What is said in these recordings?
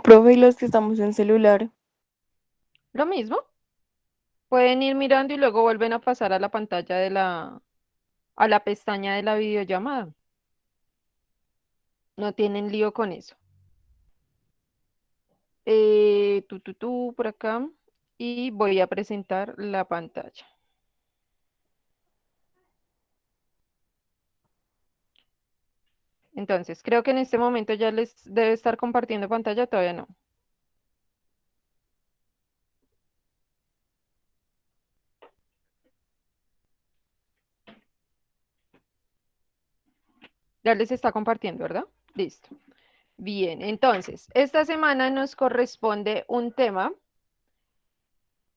Profe, y los que estamos en celular. Lo mismo, pueden ir mirando y luego vuelven a pasar a la pantalla a la pestaña de la videollamada. No tienen lío con eso. Por acá. Y voy a presentar la pantalla. Entonces, creo que en este momento ya les debe estar compartiendo pantalla, todavía no. Ya les está compartiendo, ¿verdad? Listo. Bien, entonces, esta semana nos corresponde un tema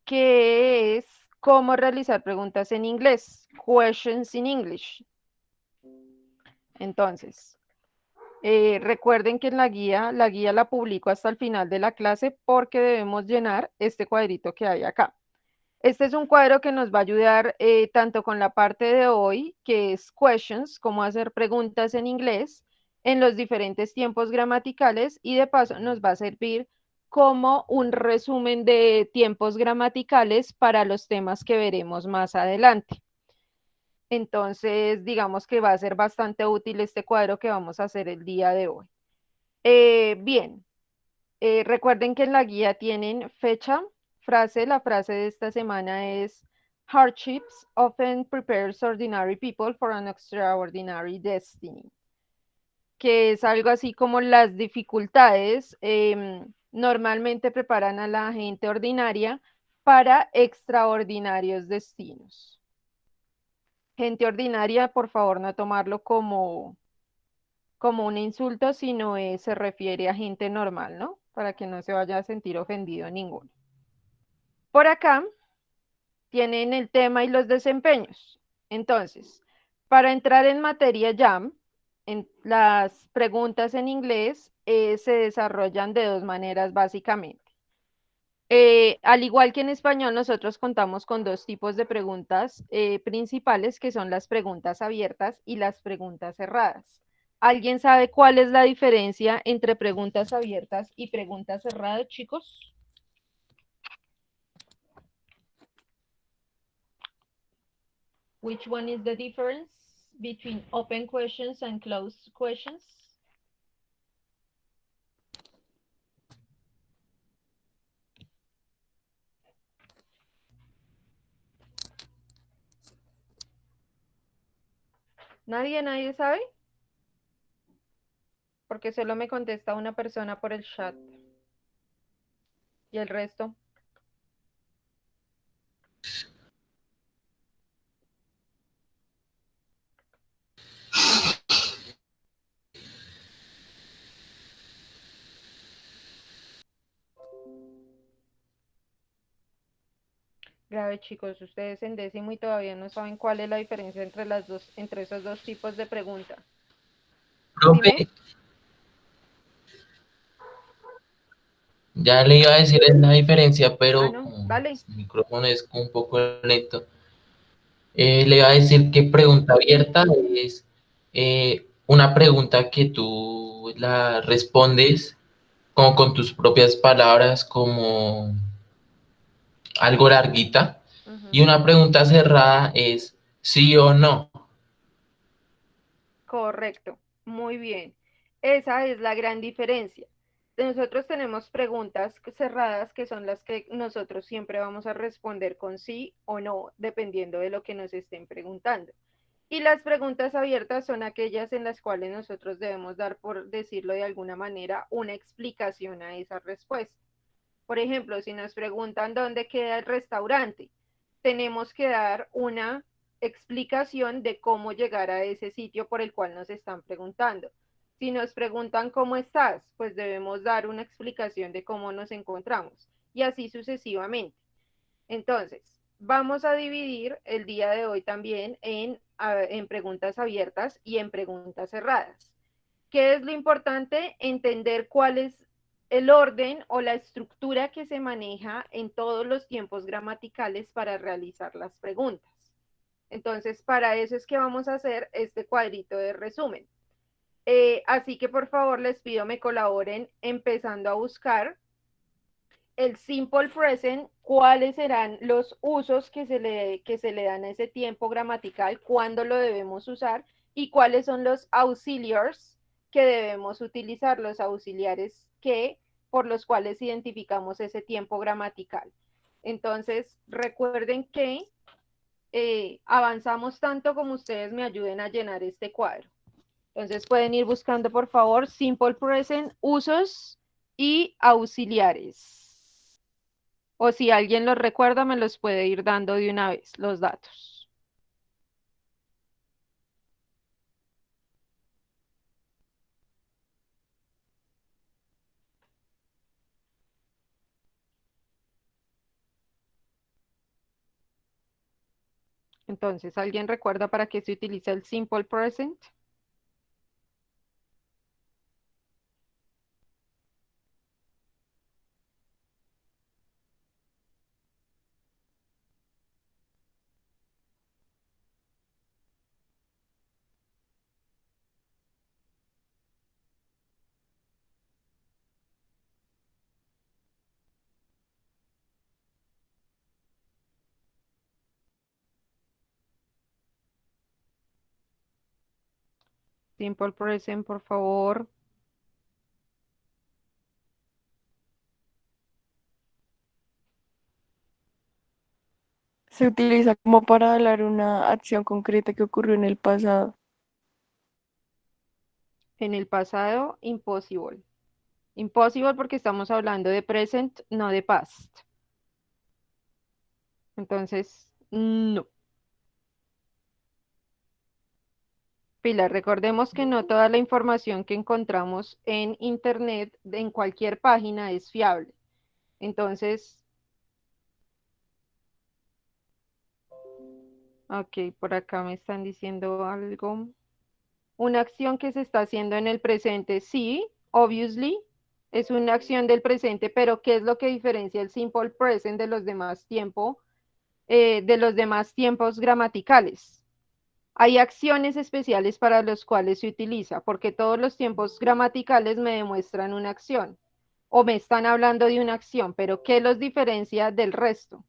que es cómo realizar preguntas en inglés, questions in English. Entonces, recuerden que en la guía la publico hasta el final de la clase porque debemos llenar este cuadrito que hay acá. Este es un cuadro que nos va a ayudar tanto con la parte de hoy, que es questions, cómo hacer preguntas en inglés en los diferentes tiempos gramaticales y de paso nos va a servir como un resumen de tiempos gramaticales para los temas que veremos más adelante. Entonces, digamos que va a ser bastante útil este cuadro que vamos a hacer el día de hoy. Bien, recuerden que en la guía tienen fecha, frase. La frase de esta semana es Hardships often prepares ordinary people for an extraordinary destiny, que es algo así como las dificultades normalmente preparan a la gente ordinaria para extraordinarios destinos. Gente ordinaria, por favor, no tomarlo como un insulto, sino se refiere a gente normal, ¿no? Para que no se vaya a sentir ofendido ninguno. Por acá tienen el tema y los desempeños. Entonces, para entrar en materia ya, en las preguntas en inglés se desarrollan de dos maneras básicamente. Al igual que en español, nosotros contamos con dos tipos de preguntas principales, que son las preguntas abiertas y las preguntas cerradas. ¿Alguien sabe cuál es la diferencia entre preguntas abiertas y preguntas cerradas, chicos? Which one is the difference between open questions and closed questions? ¿Nadie sabe? Porque solo me contesta una persona por el chat y el resto. Grave, chicos, ustedes en décimo y todavía no saben cuál es la diferencia entre las dos, entre esos dos tipos de pregunta. Profe, Dime. ya le iba a decir la diferencia, Ah, pero no, como vale. el micrófono es un poco lento, le iba a decir que pregunta abierta es una pregunta que tú la respondes como con tus propias palabras, como algo larguita, y Ujú. una pregunta cerrada es sí o no. Correcto, muy bien. Esa es la gran diferencia. Nosotros tenemos preguntas cerradas que son las que nosotros siempre vamos a responder con sí o no, dependiendo de lo que nos estén preguntando. Y las preguntas abiertas son aquellas en las cuales nosotros debemos dar, por decirlo de alguna manera, una explicación a esa respuesta. Por ejemplo, si nos preguntan dónde queda el restaurante, tenemos que dar una explicación de cómo llegar a ese sitio por el cual nos están preguntando. Si nos preguntan cómo estás, pues debemos dar una explicación de cómo nos encontramos y así sucesivamente. Entonces, vamos a dividir el día de hoy también en preguntas abiertas y en preguntas cerradas. ¿Qué es lo importante? Entender cuál es el orden o la estructura que se maneja en todos los tiempos gramaticales para realizar las preguntas. Entonces, para eso es que vamos a hacer este cuadrito de resumen. Así que por favor les pido me colaboren empezando a buscar el simple present, cuáles serán los usos que se le dan a ese tiempo gramatical, cuándo lo debemos usar y cuáles son los auxiliars que debemos utilizar, los auxiliares por los cuales identificamos ese tiempo gramatical. Entonces, recuerden que avanzamos tanto como ustedes me ayuden a llenar este cuadro. Entonces pueden ir buscando, por favor, simple present, usos y auxiliares. O si alguien los recuerda, me los puede ir dando de una vez, los datos. Entonces, ¿alguien recuerda para qué se utiliza el simple present? Simple present, por favor. Se utiliza como para hablar una acción concreta que ocurrió en el pasado. En el pasado, impossible. Impossible porque estamos hablando de present, no de past. Entonces, no. Pilar, recordemos que no toda la información que encontramos en Internet, en cualquier página, es fiable. Entonces, ok, por acá me están diciendo algo. Una acción que se está haciendo en el presente, sí, obviously, es una acción del presente, pero ¿qué es lo que diferencia el simple present de los demás de los demás tiempos gramaticales? Hay acciones especiales para los cuales se utiliza, porque todos los tiempos gramaticales me demuestran una acción o me están hablando de una acción, pero ¿qué los diferencia del resto?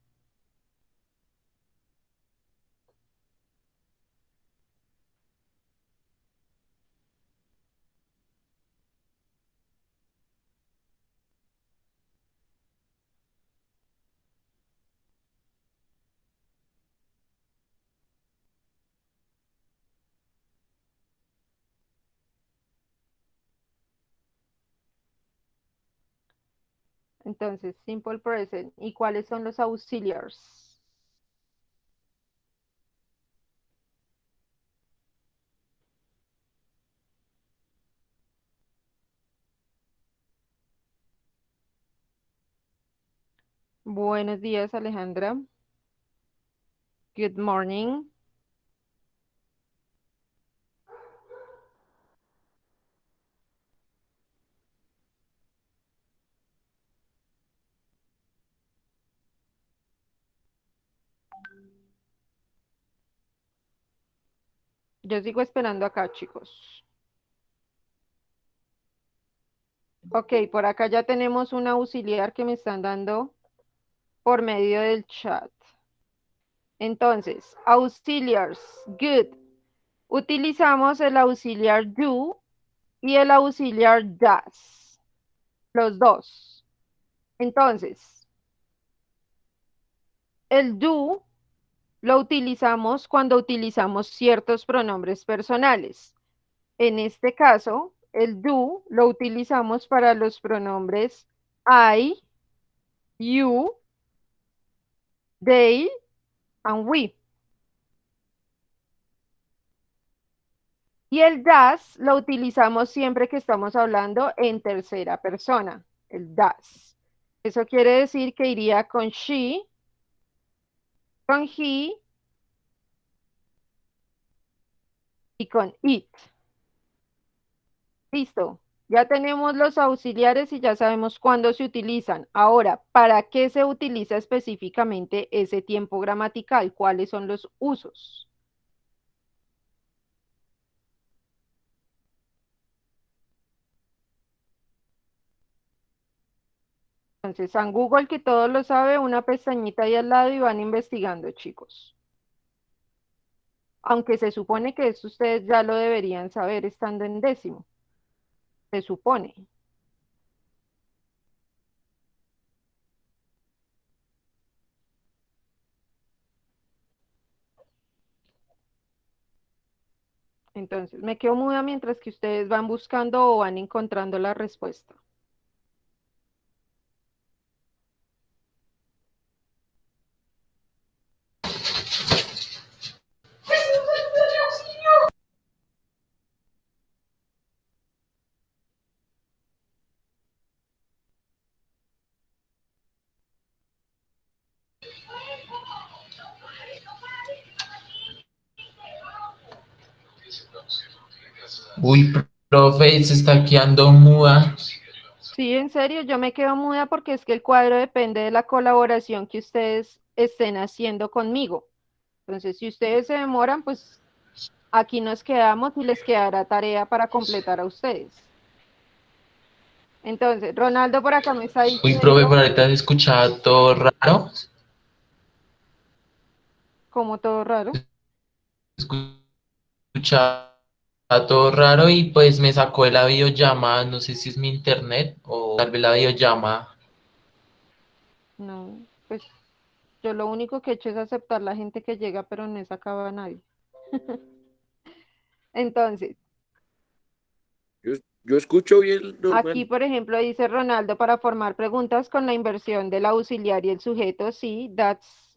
Entonces, simple present. ¿Y cuáles son los auxiliares? Buenos días, Alejandra. Good morning. Yo sigo esperando acá, chicos. Ok, por acá ya tenemos un auxiliar que me están dando por medio del chat. Entonces, auxiliars, good. Utilizamos el auxiliar do y el auxiliar does, los dos. Entonces, el do lo utilizamos cuando utilizamos ciertos pronombres personales. En este caso, el do lo utilizamos para los pronombres I, you, they, and we. Y el das lo utilizamos siempre que estamos hablando en tercera persona, el das. Eso quiere decir que iría con she, con he y con it. Listo. Ya tenemos los auxiliares y ya sabemos cuándo se utilizan. Ahora, ¿para qué se utiliza específicamente ese tiempo gramatical? ¿Cuáles son los usos? Entonces, San Google, que todo lo sabe, una pestañita ahí al lado y van investigando, chicos. Aunque se supone que eso ustedes ya lo deberían saber estando en décimo. Se supone. Entonces, me quedo muda mientras que ustedes van buscando o van encontrando la respuesta. Uy, profe, se está quedando muda. Sí, en serio, yo me quedo muda porque es que el cuadro depende de la colaboración que ustedes estén haciendo conmigo. Entonces, si ustedes se demoran, pues aquí nos quedamos y les quedará tarea para completar a ustedes. Entonces, Ronaldo por acá me está Uy, profe, pero diciendo, ahorita se escuchaba todo raro. como todo raro. Escuchaba todo raro y pues me sacó de la videollamada. No sé si es mi internet o tal vez la videollamada. No, pues yo lo único que he hecho es aceptar la gente que llega, pero no he sacado a nadie. Entonces, Yo, yo escucho bien aquí, normal. por ejemplo, dice Ronaldo para formar preguntas con la inversión del auxiliar y el sujeto. Sí, that's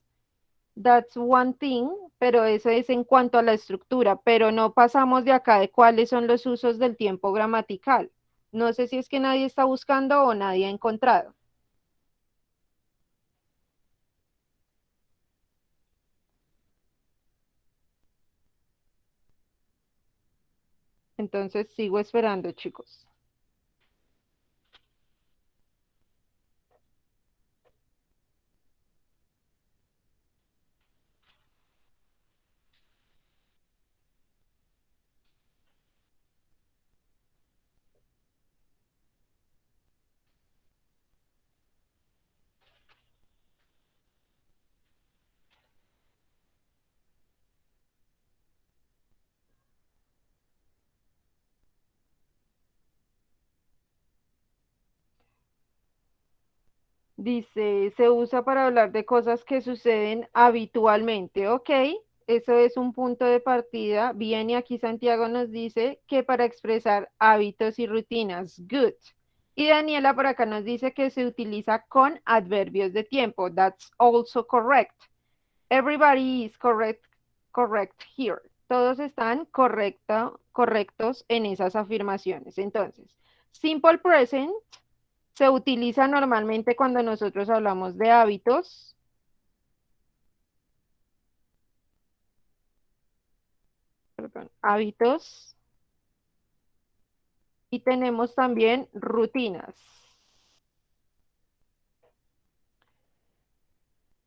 one thing, pero eso es en cuanto a la estructura, pero no pasamos de acá de cuáles son los usos del tiempo gramatical. No sé si es que nadie está buscando o nadie ha encontrado. Entonces, sigo esperando, chicos. Dice, se usa para hablar de cosas que suceden habitualmente. Ok, eso es un punto de partida. Bien, y aquí Santiago nos dice que para expresar hábitos y rutinas. Good. Y Daniela por acá nos dice que se utiliza con adverbios de tiempo. That's also correct. Everybody is correct here. Todos están correctos en esas afirmaciones. Entonces, simple present se utiliza normalmente cuando nosotros hablamos de hábitos. Perdón, hábitos. Y tenemos también rutinas.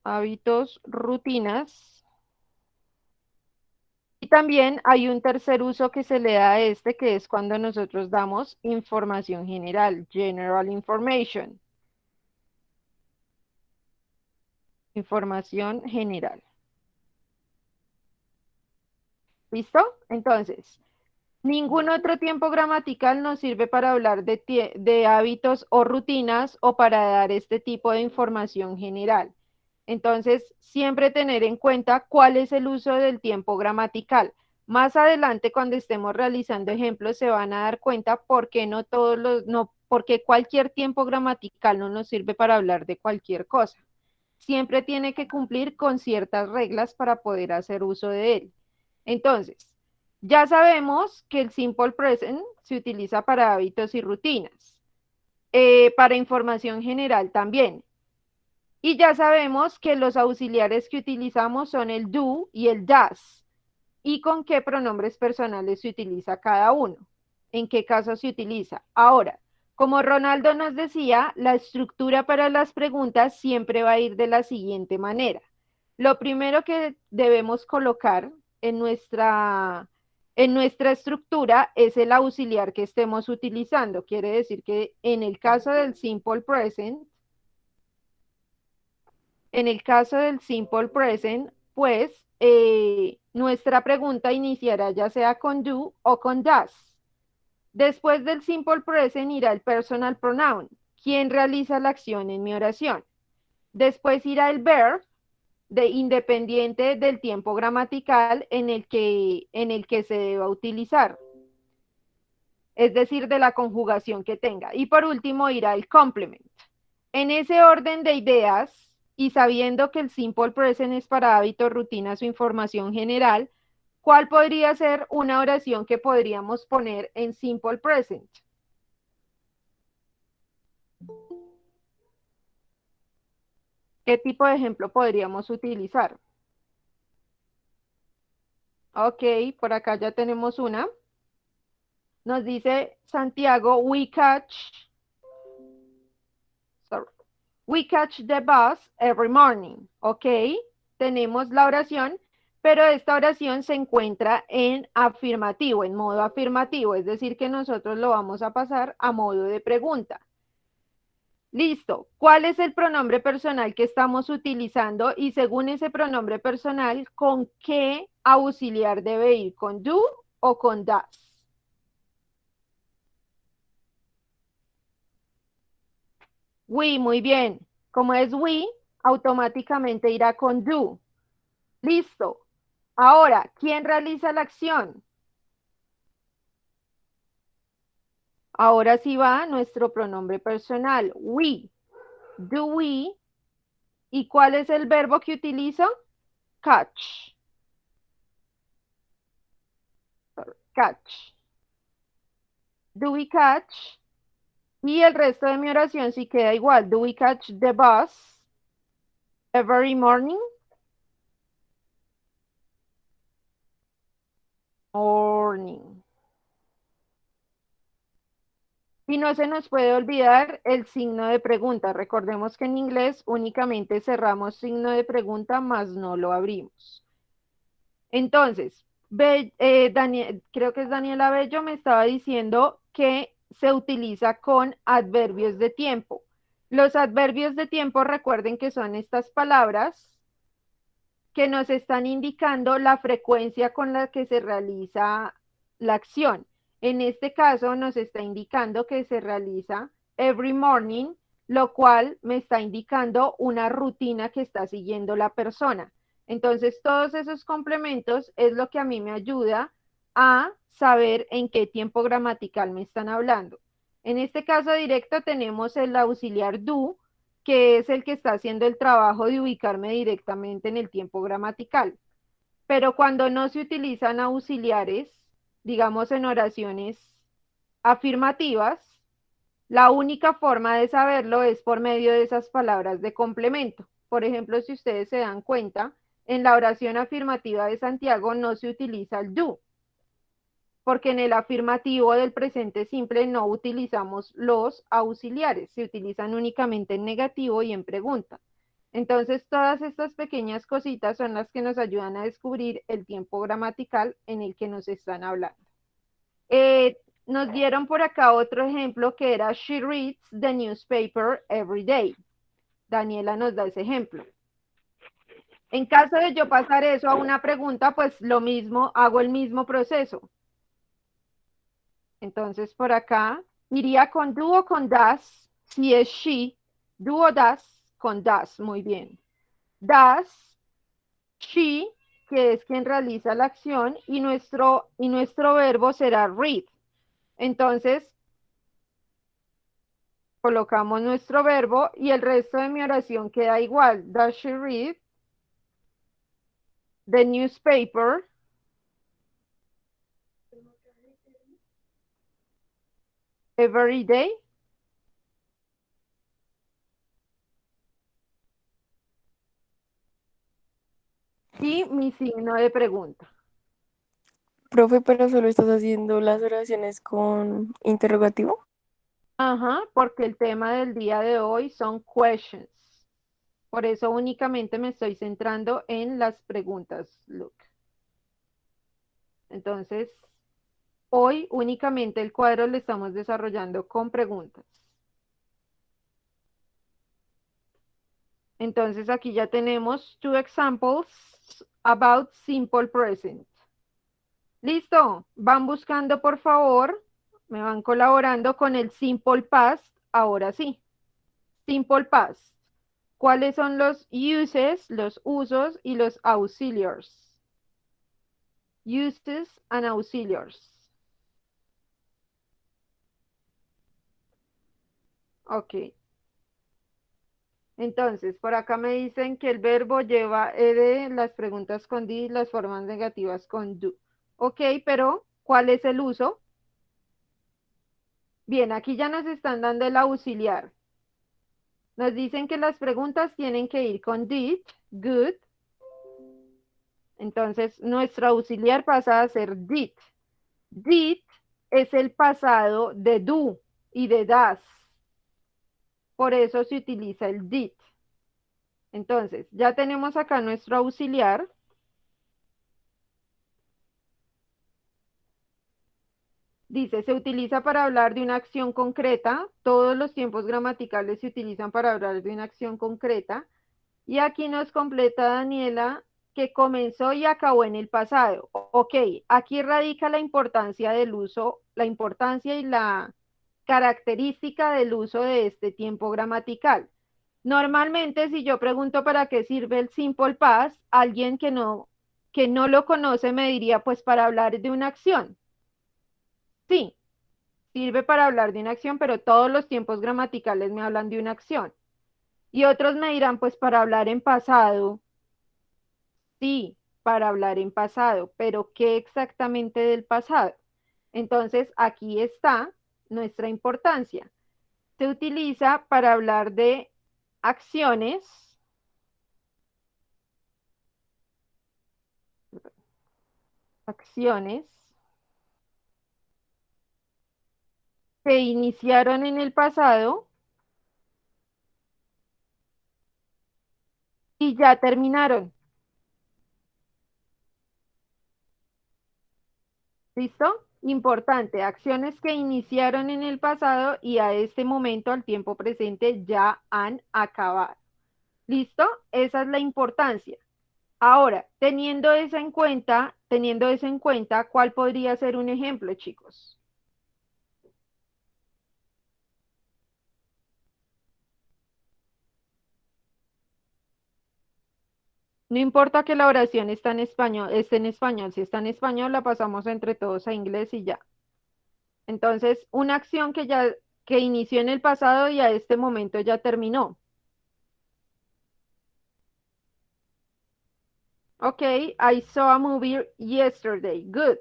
Hábitos, rutinas. Y también hay un tercer uso que se le da a este, que es cuando nosotros damos información general, general information. Información general. ¿Listo? Entonces, ningún otro tiempo gramatical nos sirve para hablar de hábitos o rutinas o para dar este tipo de información general. Entonces, siempre tener en cuenta cuál es el uso del tiempo gramatical. Más adelante, cuando estemos realizando ejemplos, se van a dar cuenta por qué no todos los, no, porque cualquier tiempo gramatical no nos sirve para hablar de cualquier cosa. Siempre tiene que cumplir con ciertas reglas para poder hacer uso de él. Entonces, ya sabemos que el simple present se utiliza para hábitos y rutinas, para información general también. Y ya sabemos que los auxiliares que utilizamos son el do y el does. ¿Y con qué pronombres personales se utiliza cada uno? ¿En qué caso se utiliza? Ahora, como Ronaldo nos decía, la estructura para las preguntas siempre va a ir de la siguiente manera. Lo primero que debemos colocar en nuestra estructura es el auxiliar que estemos utilizando. Quiere decir que en el caso del simple present, En el caso del simple present, pues nuestra pregunta iniciará ya sea con do o con does. Después del simple present irá el personal pronoun, quien realiza la acción en mi oración. Después irá el verb, independiente del tiempo gramatical en el que se deba utilizar, es decir, de la conjugación que tenga. Y por último irá el complement. En ese orden de ideas, y sabiendo que el simple present es para hábitos, rutinas o información general, ¿cuál podría ser una oración que podríamos poner en simple present? ¿Qué tipo de ejemplo podríamos utilizar? Ok, por acá ya tenemos una. Nos dice Santiago, we catch the bus every morning. Ok, tenemos la oración, pero esta oración se encuentra en afirmativo, en modo afirmativo, es decir, que nosotros lo vamos a pasar a modo de pregunta. Listo. ¿Cuál es el pronombre personal que estamos utilizando? Y según ese pronombre personal, ¿con qué auxiliar debe ir? ¿Con do o con does? We, muy bien. Como es we, automáticamente irá con do. Listo. Ahora, ¿quién realiza la acción? Ahora sí va nuestro pronombre personal. We. Do we. ¿Y cuál es el verbo que utilizo? Catch. Catch. Do we catch? Y el resto de mi oración sí queda igual. Do we catch the bus every morning? Morning. Y no se nos puede olvidar el signo de pregunta. Recordemos que en inglés únicamente cerramos signo de pregunta, más no lo abrimos. Entonces, creo que es Daniela Bello, me estaba diciendo que se utiliza con adverbios de tiempo. Los adverbios de tiempo, recuerden que son estas palabras que nos están indicando la frecuencia con la que se realiza la acción. En este caso nos está indicando que se realiza every morning, lo cual me está indicando una rutina que está siguiendo la persona. Entonces, todos esos complementos es lo que a mí me ayuda a saber en qué tiempo gramatical me están hablando. En este caso directo tenemos el auxiliar do, que es el que está haciendo el trabajo de ubicarme directamente en el tiempo gramatical. Pero cuando no se utilizan auxiliares, digamos en oraciones afirmativas, la única forma de saberlo es por medio de esas palabras de complemento. Por ejemplo, si ustedes se dan cuenta, en la oración afirmativa de Santiago no se utiliza el do, porque en el afirmativo del presente simple no utilizamos los auxiliares, se utilizan únicamente en negativo y en pregunta. Entonces, todas estas pequeñas cositas son las que nos ayudan a descubrir el tiempo gramatical en el que nos están hablando. Nos dieron por acá otro ejemplo que era she reads the newspaper every day. Daniela nos da ese ejemplo. En caso de yo pasar eso a una pregunta, pues lo mismo, hago el mismo proceso. Entonces, por acá iría con do o con does, si es she, do o does, con does, muy bien. Does, she, que es quien realiza la acción, y nuestro verbo será read. Entonces, colocamos nuestro verbo y el resto de mi oración queda igual. Does she read the newspaper every day? Y mi signo de pregunta. Profe, pero solo estás haciendo las oraciones con interrogativo. Ajá, porque el tema del día de hoy son questions. Por eso únicamente me estoy centrando en las preguntas, Luke. Entonces, hoy únicamente el cuadro lo estamos desarrollando con preguntas. Entonces aquí ya tenemos two examples about simple present. Listo, van buscando por favor, me van colaborando con el simple past, ahora sí. Simple past. ¿Cuáles son los uses, los usos y los auxiliars? Uses and auxiliars. Ok. Entonces, por acá me dicen que el verbo lleva ed, las preguntas con did, las formas negativas con do. Ok, pero ¿cuál es el uso? Bien, aquí ya nos están dando el auxiliar. Nos dicen que las preguntas tienen que ir con did, good. Entonces, nuestro auxiliar pasa a ser did. Did es el pasado de do y de das. Por eso se utiliza el did. Entonces, ya tenemos acá nuestro auxiliar. Dice, se utiliza para hablar de una acción concreta. Todos los tiempos gramaticales se utilizan para hablar de una acción concreta. Y aquí nos completa Daniela que comenzó y acabó en el pasado. Ok, aquí radica la importancia del uso, la importancia y la característica del uso de este tiempo gramatical. Normalmente, si yo pregunto para qué sirve el simple past, alguien que no lo conoce me diría, pues para hablar de una acción. Sí, sirve para hablar de una acción, pero todos los tiempos gramaticales me hablan de una acción. Y otros me dirán, pues para hablar en pasado. Sí, para hablar en pasado, pero ¿qué exactamente del pasado? Entonces, aquí está nuestra importancia. Se utiliza para hablar de acciones, acciones que iniciaron en el pasado y ya terminaron. ¿Listo? Importante, acciones que iniciaron en el pasado y a este momento, al tiempo presente, ya han acabado. ¿Listo? Esa es la importancia. Ahora, teniendo eso en cuenta, ¿cuál podría ser un ejemplo, chicos? No importa que la oración esté en español, si está en español la pasamos entre todos a inglés y ya. Entonces, una acción que inició en el pasado y a este momento ya terminó. Ok, I saw a movie yesterday. Good.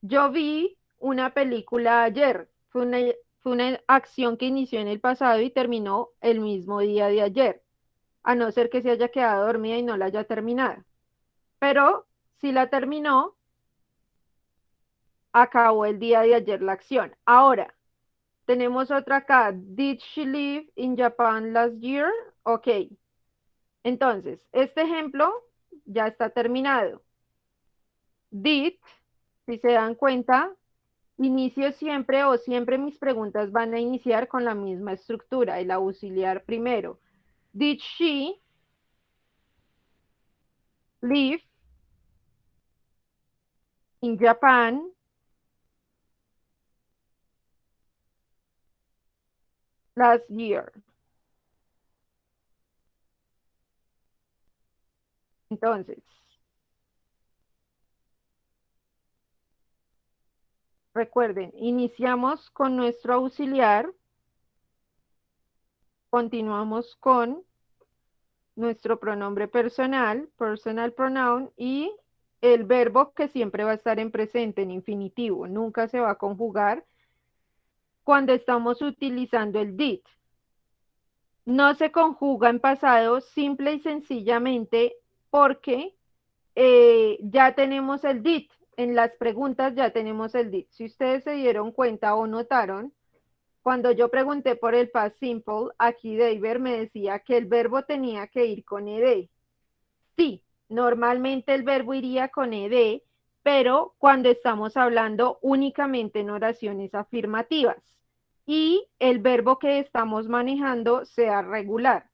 Yo vi una película ayer. Fue una acción que inició en el pasado y terminó el mismo día de ayer, a no ser que se haya quedado dormida y no la haya terminado. Pero si la terminó, acabó el día de ayer la acción. Ahora, tenemos otra acá. Did she live in Japan last year? Ok. Entonces, este ejemplo ya está terminado. Did, si se dan cuenta, inicio siempre o siempre mis preguntas van a iniciar con la misma estructura, el auxiliar primero. Did she live in Japan last year? Entonces, recuerden, iniciamos con nuestro auxiliar, continuamos con nuestro pronombre personal, personal pronoun, y el verbo que siempre va a estar en presente, en infinitivo, nunca se va a conjugar cuando estamos utilizando el did. No se conjuga en pasado simple y sencillamente porque ya tenemos el did. En las preguntas ya tenemos el did. Si ustedes se dieron cuenta o notaron, cuando yo pregunté por el past simple, aquí David me decía que el verbo tenía que ir con ed. Sí, normalmente el verbo iría con ed, pero cuando estamos hablando únicamente en oraciones afirmativas y el verbo que estamos manejando sea regular.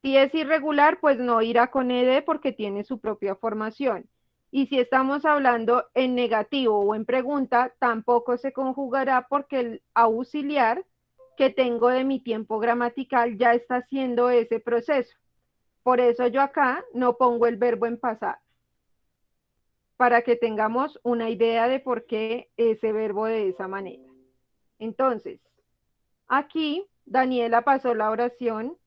Si es irregular, pues no irá con ed porque tiene su propia formación. Y si estamos hablando en negativo o en pregunta, tampoco se conjugará porque el auxiliar que tengo de mi tiempo gramatical ya está haciendo ese proceso. Por eso yo acá no pongo el verbo en pasado, para que tengamos una idea de por qué ese verbo de esa manera. Entonces, aquí Daniela pasó la oración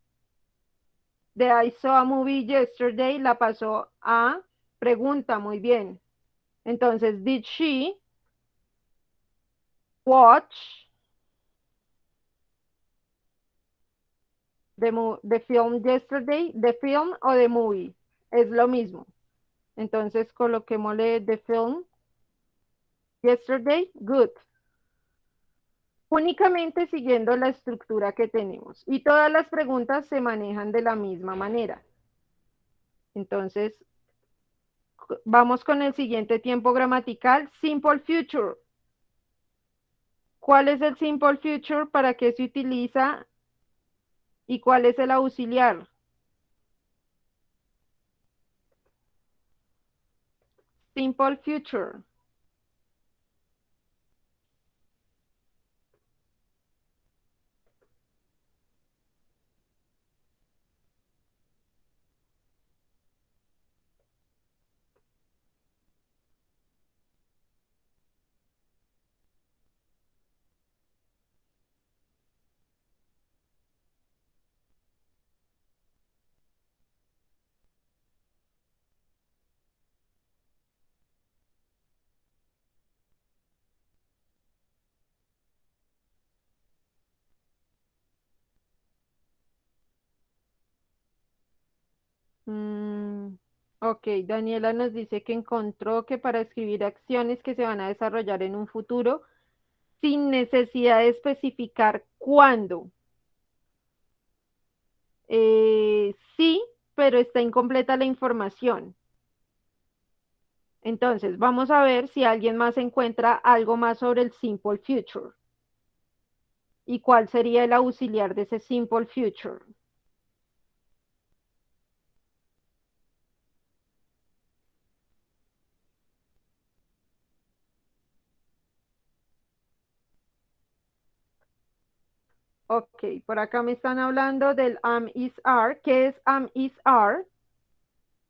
de I saw a movie yesterday, la pasó a pregunta, muy bien. Entonces, did she watch the film yesterday? The film o the movie, es lo mismo. Entonces, coloquémosle the film yesterday, good. Únicamente siguiendo la estructura que tenemos. Y todas las preguntas se manejan de la misma manera. Entonces, vamos con el siguiente tiempo gramatical, simple future. ¿Cuál es el simple future? ¿Para qué se utiliza? ¿Y cuál es el auxiliar? Simple future. Ok, Daniela nos dice que encontró que para escribir acciones que se van a desarrollar en un futuro, sin necesidad de especificar cuándo. Sí, pero está incompleta la información. Entonces, vamos a ver si alguien más encuentra algo más sobre el simple future. ¿Y cuál sería el auxiliar de ese simple future? Ok, por acá me están hablando del am is are. ¿Qué es am is are?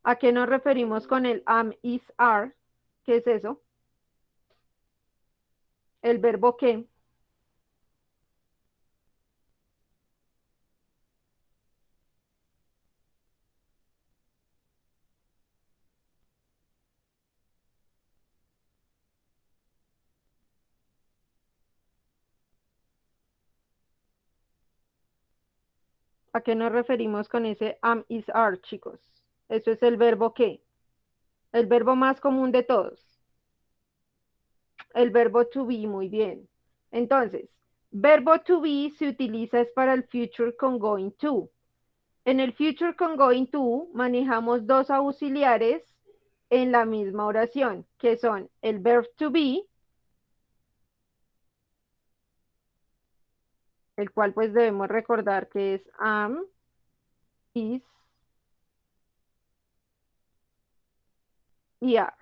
¿A qué nos referimos con el am is are? ¿Qué es eso? ¿El verbo qué? ¿A qué nos referimos con ese am is are, chicos? Eso es el verbo qué. El verbo más común de todos. El verbo to be, muy bien. Entonces, verbo to be se utiliza es para el future con going to. En el future con going to manejamos dos auxiliares en la misma oración, que son el verb to be, el cual pues debemos recordar que es am, is y are.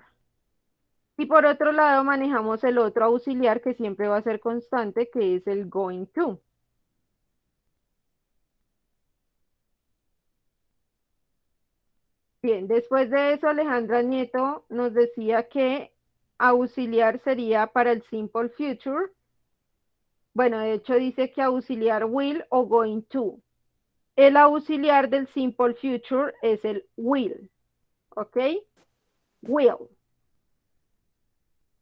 Y por otro lado manejamos el otro auxiliar que siempre va a ser constante, que es el going to. Bien, después de eso Alejandra Nieto nos decía que auxiliar sería para el simple future. Bueno, de hecho dice que auxiliar will o going to. El auxiliar del simple future es el will, ¿ok? Will.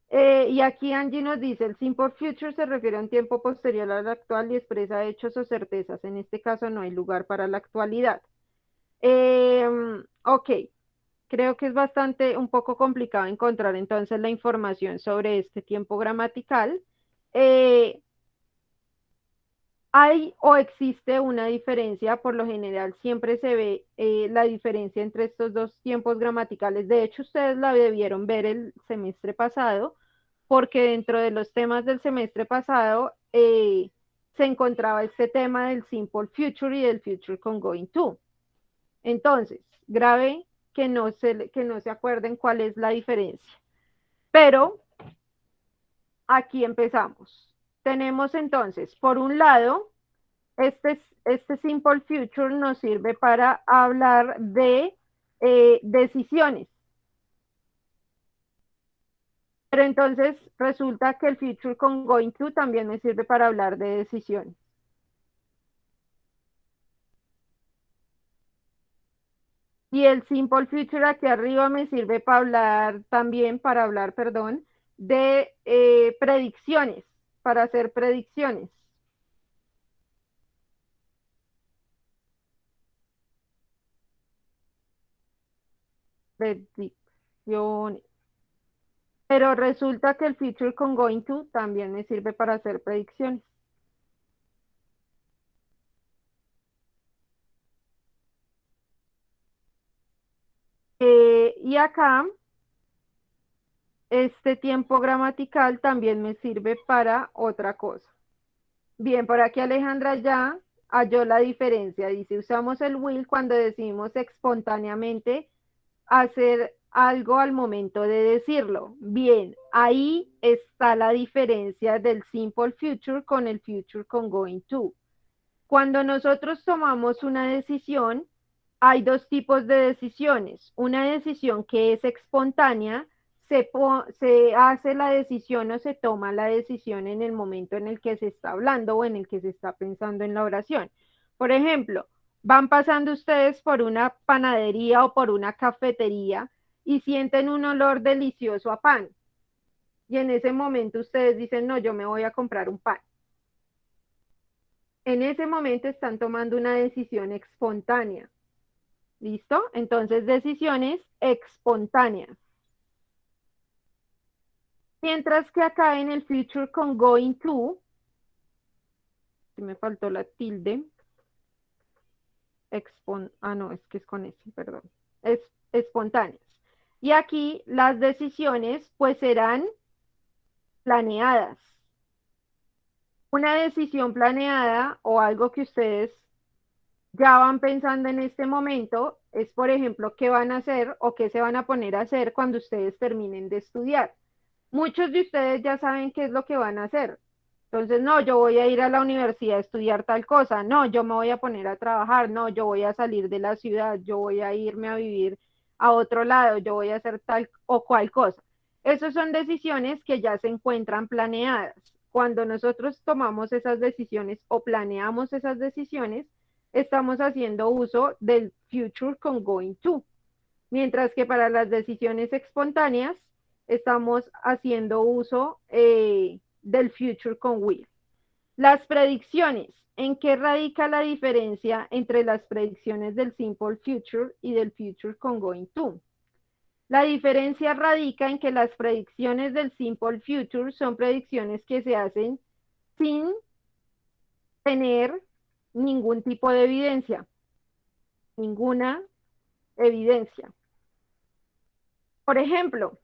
Y aquí Angie nos dice, el simple future se refiere a un tiempo posterior al actual y expresa hechos o certezas. En este caso no hay lugar para la actualidad. Ok, creo que es bastante, un poco complicado encontrar entonces la información sobre este tiempo gramatical. Eh, Hay o existe una diferencia, por lo general siempre se ve la diferencia entre estos dos tiempos gramaticales. De hecho, ustedes la debieron ver el semestre pasado, porque dentro de los temas del semestre pasado se encontraba este tema del simple future y del future con going to. Entonces, grave que no se acuerden cuál es la diferencia. Pero aquí empezamos. Tenemos entonces, por un lado, este Simple Future nos sirve para hablar de decisiones. Pero entonces resulta que el Future con Going to también me sirve para hablar de decisiones. Y el Simple Future aquí arriba me sirve para hablar también, perdón, de predicciones, para hacer predicciones. Predicciones. Pero resulta que el Future con Going to también me sirve para hacer predicciones. Y acá, este tiempo gramatical también me sirve para otra cosa. Bien, por aquí Alejandra ya halló la diferencia. Dice, usamos el will cuando decimos espontáneamente hacer algo al momento de decirlo. Bien, ahí está la diferencia del simple future con el future con going to. Cuando nosotros tomamos una decisión, hay dos tipos de decisiones. Una decisión que es espontánea, se hace la decisión o se toma la decisión en el momento en el que se está hablando o en el que se está pensando en la oración. Por ejemplo, van pasando ustedes por una panadería o por una cafetería y sienten un olor delicioso a pan. Y en ese momento ustedes dicen, no, yo me voy a comprar un pan. En ese momento están tomando una decisión espontánea. ¿Listo? Entonces, decisiones espontáneas. Mientras que acá en el future con going to, si me faltó la tilde, no, es que es con ese, perdón, es espontáneas. Y aquí las decisiones pues serán planeadas. Una decisión planeada o algo que ustedes ya van pensando en este momento es, por ejemplo, qué van a hacer o qué se van a poner a hacer cuando ustedes terminen de estudiar. Muchos de ustedes ya saben qué es lo que van a hacer. Entonces, no, yo voy a ir a la universidad a estudiar tal cosa, no, yo me voy a poner a trabajar, no, yo voy a salir de la ciudad, yo voy a irme a vivir a otro lado, yo voy a hacer tal o cual cosa. Esas son decisiones que ya se encuentran planeadas. Cuando nosotros tomamos esas decisiones o planeamos esas decisiones, estamos haciendo uso del future con going to. Mientras que para las decisiones espontáneas, estamos haciendo uso del future con will. Las predicciones. ¿En qué radica la diferencia entre las predicciones del simple future y del future con going to? La diferencia radica en que las predicciones del simple future son predicciones que se hacen sin tener ningún tipo de evidencia. Ninguna evidencia. Por ejemplo,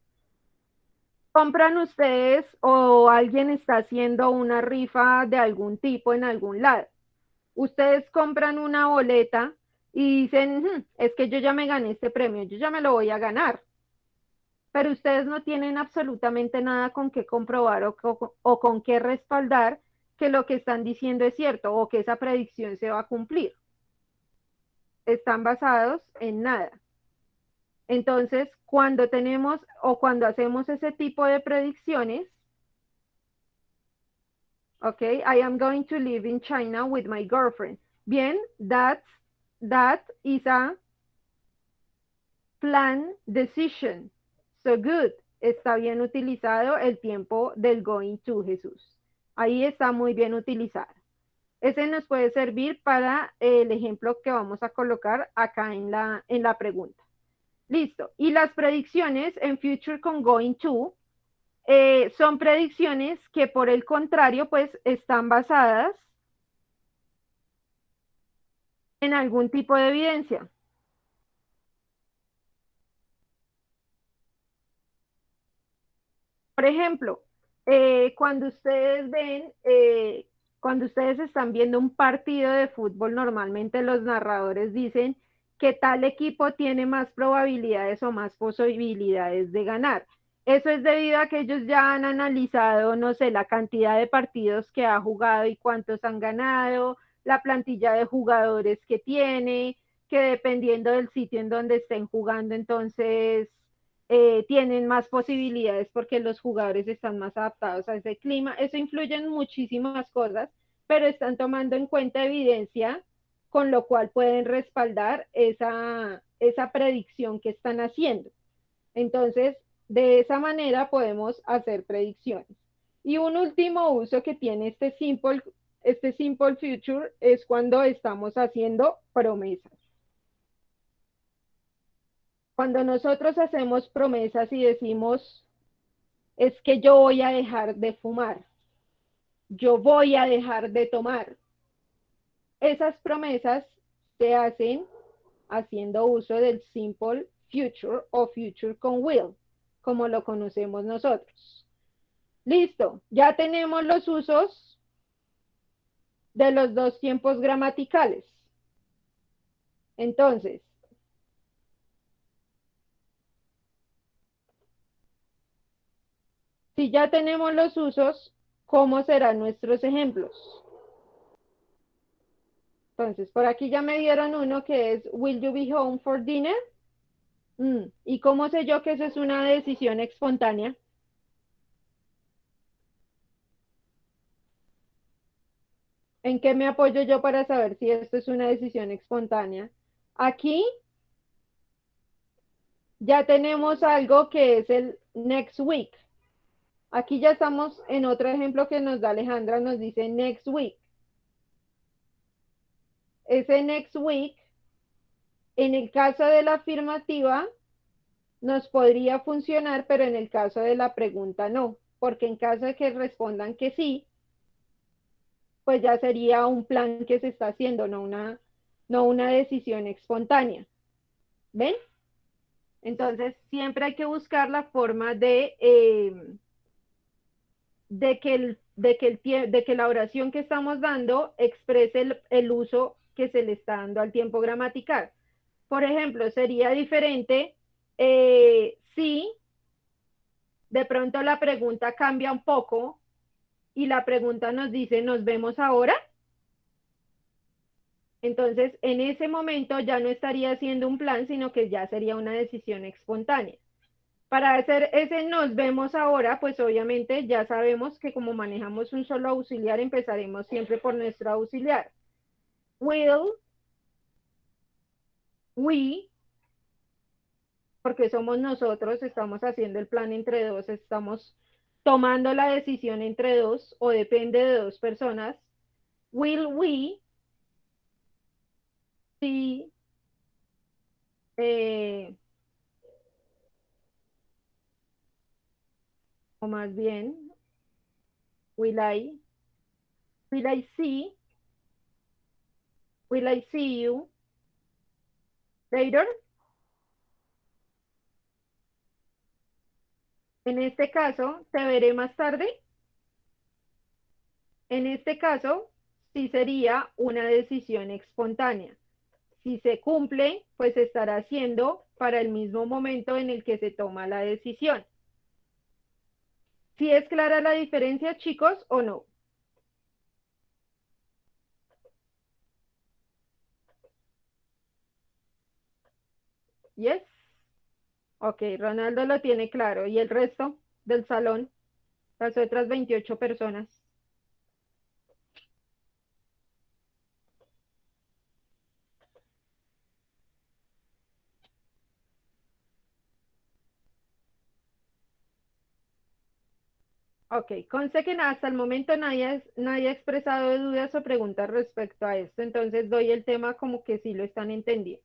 compran ustedes o alguien está haciendo una rifa de algún tipo en algún lado. Ustedes compran una boleta y dicen, es que yo ya me gané este premio, yo ya me lo voy a ganar. Pero ustedes no tienen absolutamente nada con qué comprobar o con qué respaldar que lo que están diciendo es cierto o que esa predicción se va a cumplir. Están basados en nada. Entonces, cuando tenemos o cuando hacemos ese tipo de predicciones, ok, I am going to live in China with my girlfriend. Bien, that is a plan decision. So good, está bien utilizado el tiempo del going to, Jesús. Ahí está muy bien utilizado. Ese nos puede servir para el ejemplo que vamos a colocar acá en la pregunta. Listo. Y las predicciones en future con going to son predicciones que por el contrario pues están basadas en algún tipo de evidencia. Por ejemplo, cuando ustedes ven, cuando ustedes están viendo un partido de fútbol, normalmente los narradores dicen que tal equipo tiene más probabilidades o más posibilidades de ganar. Eso es debido a que ellos ya han analizado, no sé, la cantidad de partidos que ha jugado y cuántos han ganado, la plantilla de jugadores que tiene, que dependiendo del sitio en donde estén jugando, entonces tienen más posibilidades porque los jugadores están más adaptados a ese clima. Eso influye en muchísimas cosas, pero están tomando en cuenta evidencia con lo cual pueden respaldar esa predicción que están haciendo. Entonces, de esa manera podemos hacer predicciones. Y un último uso que tiene este simple future es cuando estamos haciendo promesas. Cuando nosotros hacemos promesas y decimos, es que yo voy a dejar de fumar, yo voy a dejar de tomar, esas promesas se hacen haciendo uso del simple future o future con will, como lo conocemos nosotros. Listo, ya tenemos los usos de los dos tiempos gramaticales. Entonces, si ya tenemos los usos, ¿cómo serán nuestros ejemplos? Entonces, por aquí ya me dieron uno que es, will you be home for dinner? ¿Y cómo sé yo que eso es una decisión espontánea? ¿En qué me apoyo yo para saber si esto es una decisión espontánea? Aquí ya tenemos algo que es el next week. Aquí ya estamos en otro ejemplo que nos da Alejandra, nos dice next week. Ese next week, en el caso de la afirmativa, nos podría funcionar, pero en el caso de la pregunta no, porque en caso de que respondan que sí, pues ya sería un plan que se está haciendo, no una decisión espontánea. ¿Ven? Entonces, siempre hay que buscar la forma de que la oración que estamos dando exprese el uso que se le está dando al tiempo gramatical. Por ejemplo, sería diferente si de pronto la pregunta cambia un poco y la pregunta nos dice, ¿nos vemos ahora? Entonces, en ese momento ya no estaría haciendo un plan, sino que ya sería una decisión espontánea. Para hacer ese nos vemos ahora, pues obviamente ya sabemos que como manejamos un solo auxiliar, empezaremos siempre por nuestro auxiliar. Will, we, porque somos nosotros, estamos haciendo el plan entre dos, estamos tomando la decisión entre dos o depende de dos personas. Will we see o más bien, will I see, will I see you later? En este caso, ¿te veré más tarde? En este caso, sí sería una decisión espontánea. Si se cumple, pues se estará haciendo para el mismo momento en el que se toma la decisión. ¿Sí es clara la diferencia, chicos, o no? Yes. Ok, Ronaldo lo tiene claro. ¿Y el resto del salón? Las otras 28 personas. Ok, conste que hasta el momento nadie ha expresado dudas o preguntas respecto a esto, entonces doy el tema como que sí lo están entendiendo.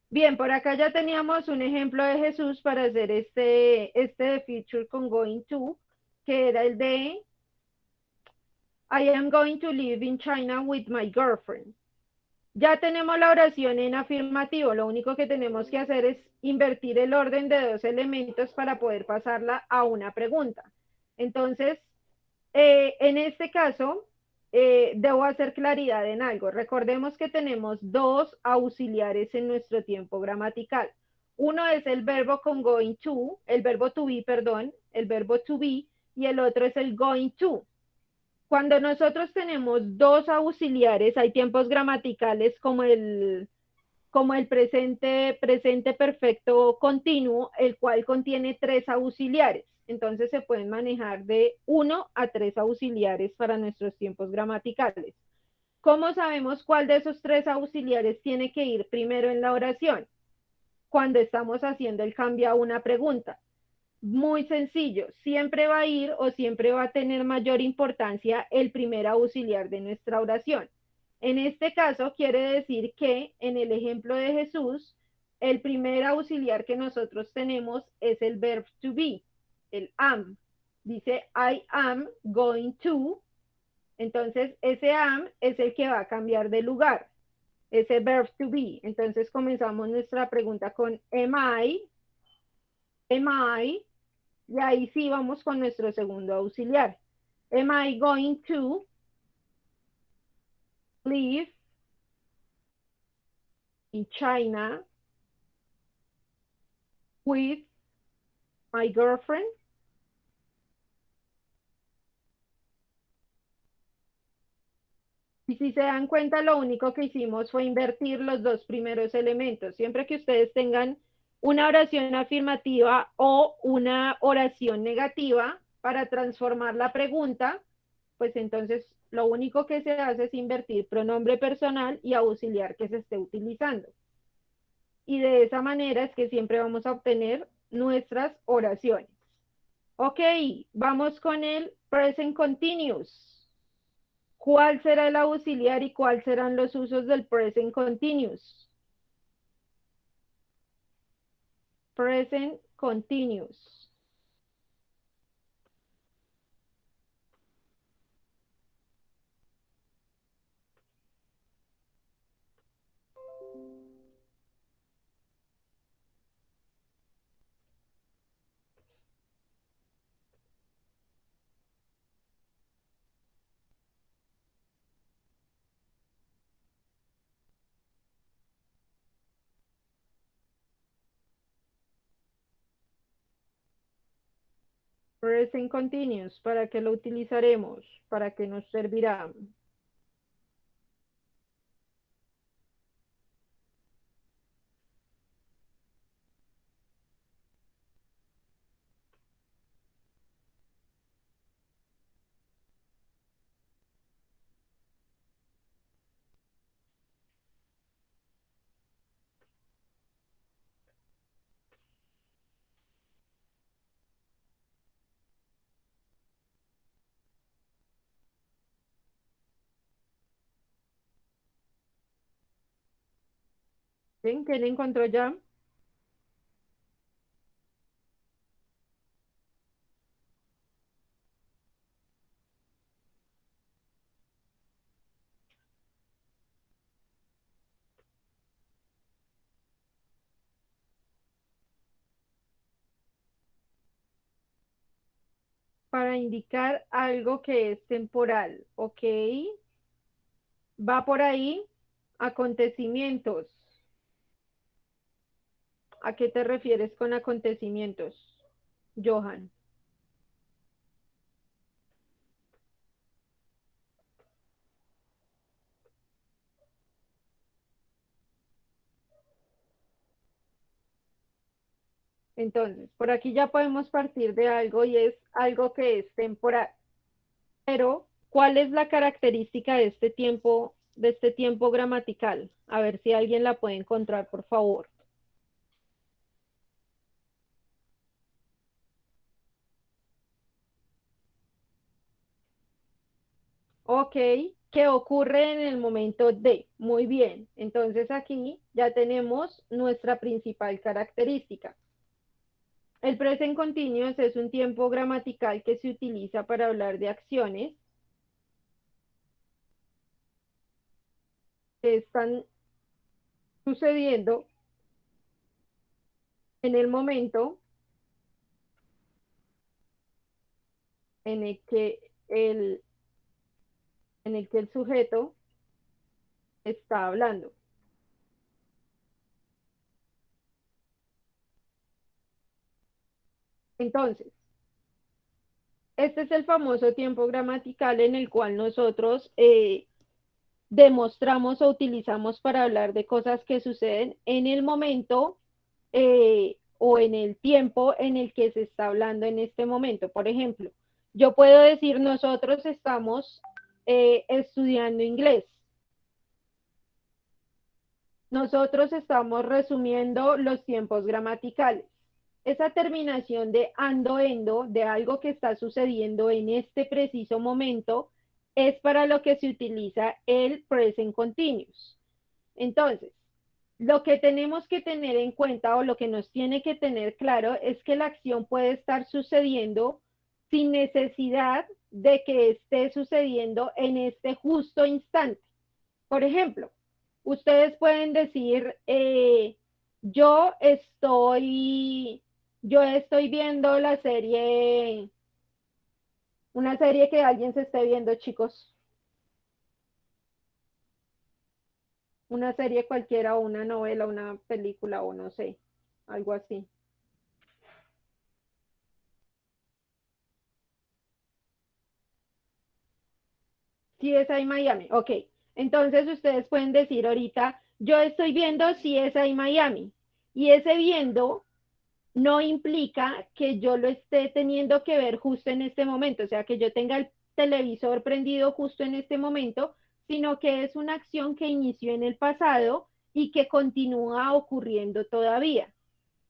Bien, por acá ya teníamos un ejemplo de Jesús para hacer este de future con going to, que era el de I am going to live in China with my girlfriend. Ya tenemos la oración en afirmativo, lo único que tenemos que hacer es invertir el orden de dos elementos para poder pasarla a una pregunta. Entonces, en este caso, debo hacer claridad en algo. Recordemos que tenemos dos auxiliares en nuestro tiempo gramatical. Uno es el verbo con going to, el verbo to be, perdón, el verbo to be, y el otro es el going to. Cuando nosotros tenemos dos auxiliares, hay tiempos gramaticales como el presente perfecto continuo, el cual contiene tres auxiliares. Entonces se pueden manejar de 1 a 3 auxiliares para nuestros tiempos gramaticales. ¿Cómo sabemos cuál de esos tres auxiliares tiene que ir primero en la oración? Cuando estamos haciendo el cambio a una pregunta. Muy sencillo, siempre va a ir o siempre va a tener mayor importancia el primer auxiliar de nuestra oración. En este caso quiere decir que en el ejemplo de Jesús, el primer auxiliar que nosotros tenemos es el verb to be, el am. Dice I am going to, entonces ese am es el que va a cambiar de lugar, ese verb to be. Entonces comenzamos nuestra pregunta con am I, y ahí sí vamos con nuestro segundo auxiliar. Am I going to live in China with my girlfriend? Y si se dan cuenta, lo único que hicimos fue invertir los dos primeros elementos. Siempre que ustedes tengan una oración afirmativa o una oración negativa para transformar la pregunta, pues entonces lo único que se hace es invertir pronombre personal y auxiliar que se esté utilizando. Y de esa manera es que siempre vamos a obtener nuestras oraciones. Ok, vamos con el present continuous. ¿Cuál será el auxiliar y cuáles serán los usos del present continuous? Present continuous. Present continuous, ¿para qué lo utilizaremos? ¿Para qué nos servirá? ¿Bien? ¿Quién encontró ya? Para indicar algo que es temporal, ¿ok? Va por ahí, acontecimientos. ¿A qué te refieres con acontecimientos, Johan? Entonces, por aquí ya podemos partir de algo y es algo que es temporal. Pero, ¿cuál es la característica de este tiempo gramatical? A ver si alguien la puede encontrar, por favor. Ok, ¿qué ocurre en el momento de? Muy bien, entonces aquí ya tenemos nuestra principal característica. El present continuous es un tiempo gramatical que se utiliza para hablar de acciones que están sucediendo en el momento en el que el en el que el sujeto está hablando. Entonces, este es el famoso tiempo gramatical en el cual nosotros demostramos o utilizamos para hablar de cosas que suceden en el momento o en el tiempo en el que se está hablando en este momento. Por ejemplo, yo puedo decir, nosotros estamos estudiando inglés. Nosotros estamos resumiendo los tiempos gramaticales. Esa terminación de ando, endo, de algo que está sucediendo en este preciso momento, es para lo que se utiliza el present continuous. Entonces, lo que tenemos que tener en cuenta o lo que nos tiene que tener claro es que la acción puede estar sucediendo sin necesidad de que esté sucediendo en este justo instante. Por ejemplo, ustedes pueden decir, yo estoy viendo la serie, una serie que alguien se esté viendo, chicos. Una serie cualquiera, o una novela, una película, o no sé, algo así. CSI Miami, ok. Entonces ustedes pueden decir ahorita, yo estoy viendo CSI Miami. Y ese viendo no implica que yo lo esté teniendo que ver justo en este momento, o sea, que yo tenga el televisor prendido justo en este momento, sino que es una acción que inició en el pasado y que continúa ocurriendo todavía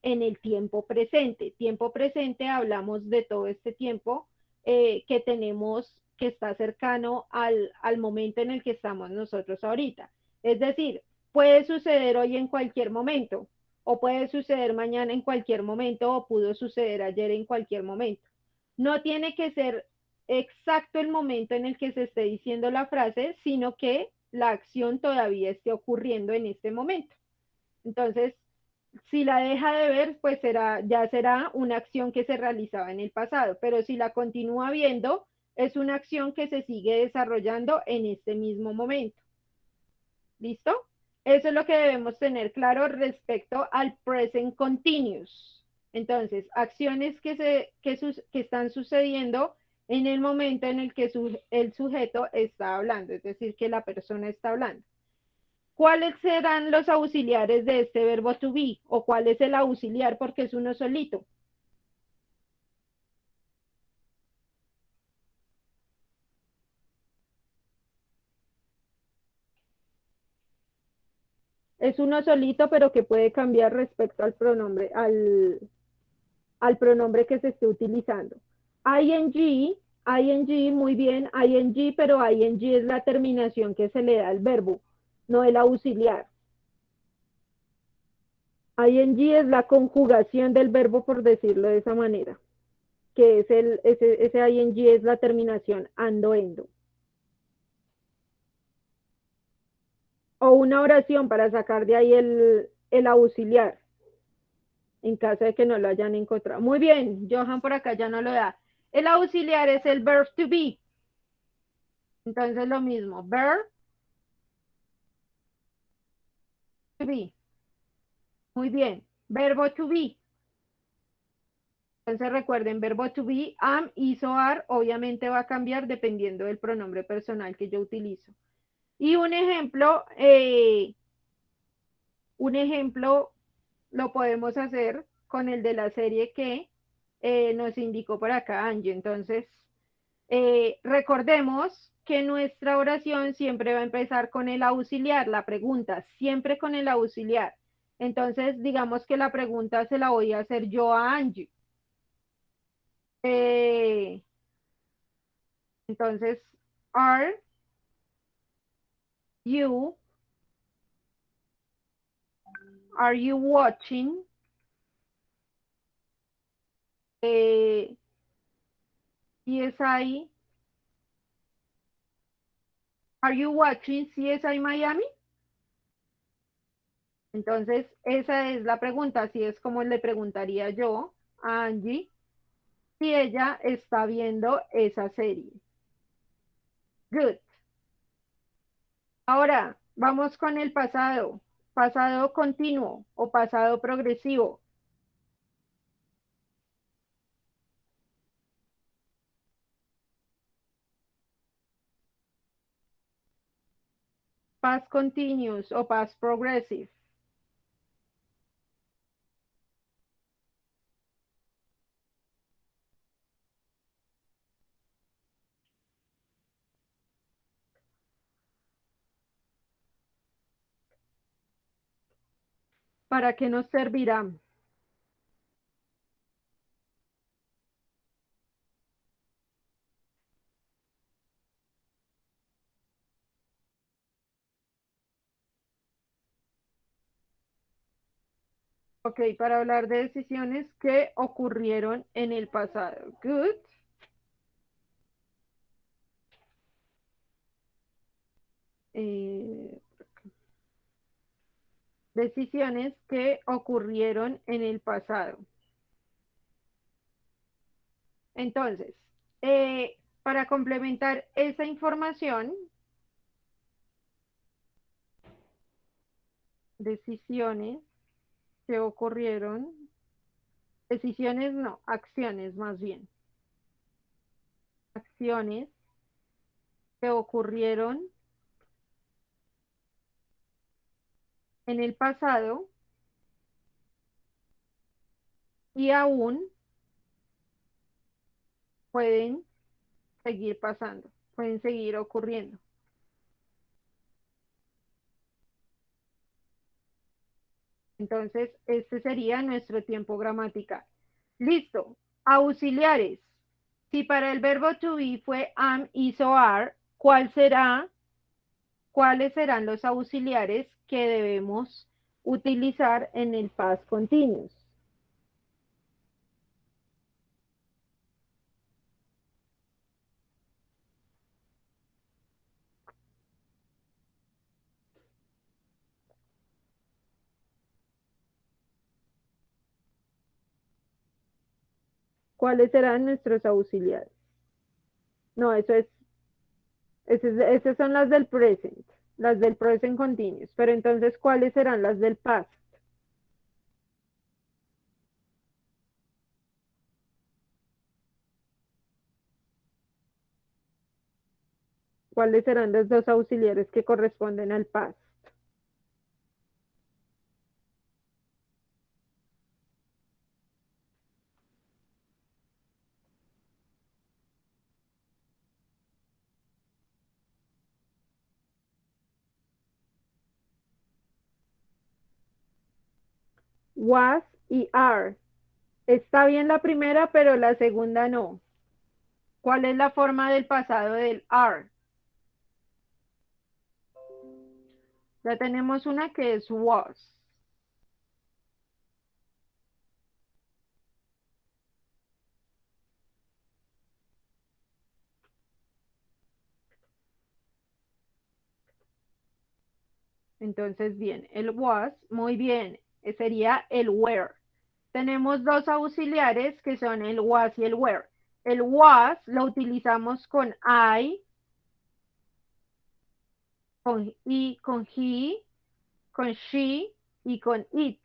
en el tiempo presente. Tiempo presente, hablamos de todo este tiempo que tenemos, que está cercano al momento en el que estamos nosotros ahorita. Es decir, puede suceder hoy en cualquier momento, o puede suceder mañana en cualquier momento, o pudo suceder ayer en cualquier momento. No tiene que ser exacto el momento en el que se esté diciendo la frase, sino que la acción todavía esté ocurriendo en este momento. Entonces, si la deja de ver, pues ya será una acción que se realizaba en el pasado, pero si la continúa viendo, es una acción que se sigue desarrollando en este mismo momento. ¿Listo? Eso es lo que debemos tener claro respecto al present continuous. Entonces, acciones que están sucediendo en el momento en el que el sujeto está hablando, es decir, que la persona está hablando. ¿Cuáles serán los auxiliares de este verbo to be? ¿O cuál es el auxiliar porque es uno solito? Es uno solito, pero que puede cambiar respecto al pronombre, al pronombre que se esté utilizando. ing, muy bien, ing, pero ing es la terminación que se le da al verbo, no el auxiliar. ing es la conjugación del verbo, por decirlo de esa manera, que es ese ing es la terminación ando, endo. O una oración para sacar de ahí el auxiliar, en caso de que no lo hayan encontrado. Muy bien, Johan por acá ya no lo da. El auxiliar es el verb to be. Entonces lo mismo, verb to be. Muy bien, verbo to be. Entonces recuerden, verbo to be, am, is o are, obviamente va a cambiar dependiendo del pronombre personal que yo utilizo. Y un ejemplo lo podemos hacer con el de la serie que nos indicó por acá Angie. Entonces, recordemos que nuestra oración siempre va a empezar con el auxiliar, la pregunta, siempre con el auxiliar. Entonces, digamos que la pregunta se la voy a hacer yo a Angie. Entonces, are you watching CSI? Are you watching CSI Miami? Entonces, esa es la pregunta, así es como le preguntaría yo a Angie si ella está viendo esa serie. Good. Ahora, vamos con el pasado. Pasado continuo o pasado progresivo. Past continuous o past progressive. ¿Para qué nos servirá? Ok, para hablar de decisiones que ocurrieron en el pasado. Good. Eh, decisiones que ocurrieron en el pasado. Entonces, para complementar esa información, decisiones que ocurrieron, decisiones no, acciones más bien, acciones que ocurrieron en el pasado y aún pueden seguir pasando, pueden seguir ocurriendo. Entonces, este sería nuestro tiempo gramatical. Listo. Auxiliares. Si para el verbo to be fue am, is o are, ¿cuáles serán los auxiliares que debemos utilizar en el past continuous? ¿Cuáles serán nuestros auxiliares? No, esas son las del present continuous. Pero entonces, ¿cuáles serán las del past? ¿Cuáles serán los dos auxiliares que corresponden al past? Was y are. Está bien la primera, pero la segunda no. ¿Cuál es la forma del pasado del are? Ya tenemos una que es was. Entonces, bien, el was, muy bien, sería el were. Tenemos dos auxiliares que son el was y el were. El was lo utilizamos con I, con he, con she y con it.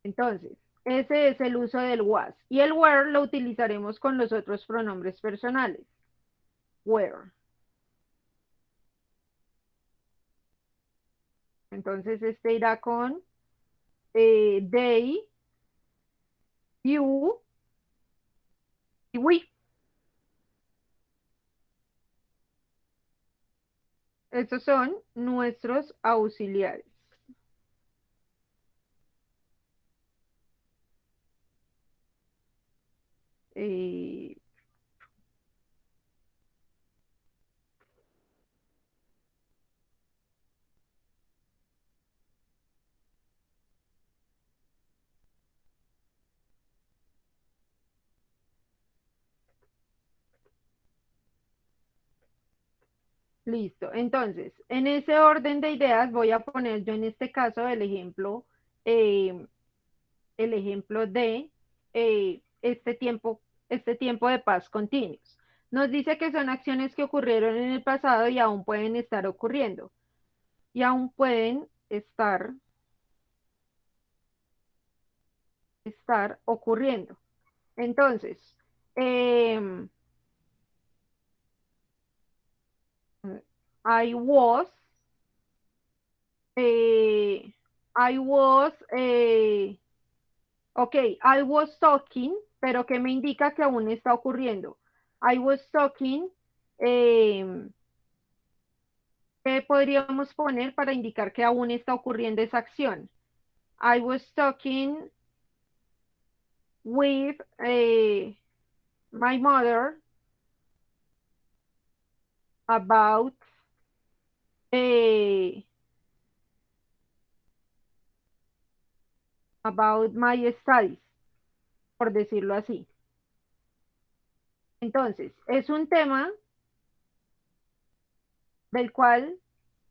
Entonces, ese es el uso del was. Y el were lo utilizaremos con los otros pronombres personales. Were. Entonces, este irá con they, you y we. Estos son nuestros auxiliares. Eh, listo. Entonces, en ese orden de ideas voy a poner yo en este caso eh, el ejemplo de este tiempo de paz continuos. Nos dice que son acciones que ocurrieron en el pasado y aún pueden estar ocurriendo. Y aún pueden estar ocurriendo. Entonces, em, I was, eh, I was, ok, I was talking, pero que me indica que aún está ocurriendo. I was talking, em, ¿qué podríamos poner para indicar que aún está ocurriendo esa acción? I was talking with my mother about eh, my studies, por decirlo así. Entonces, es un tema del cual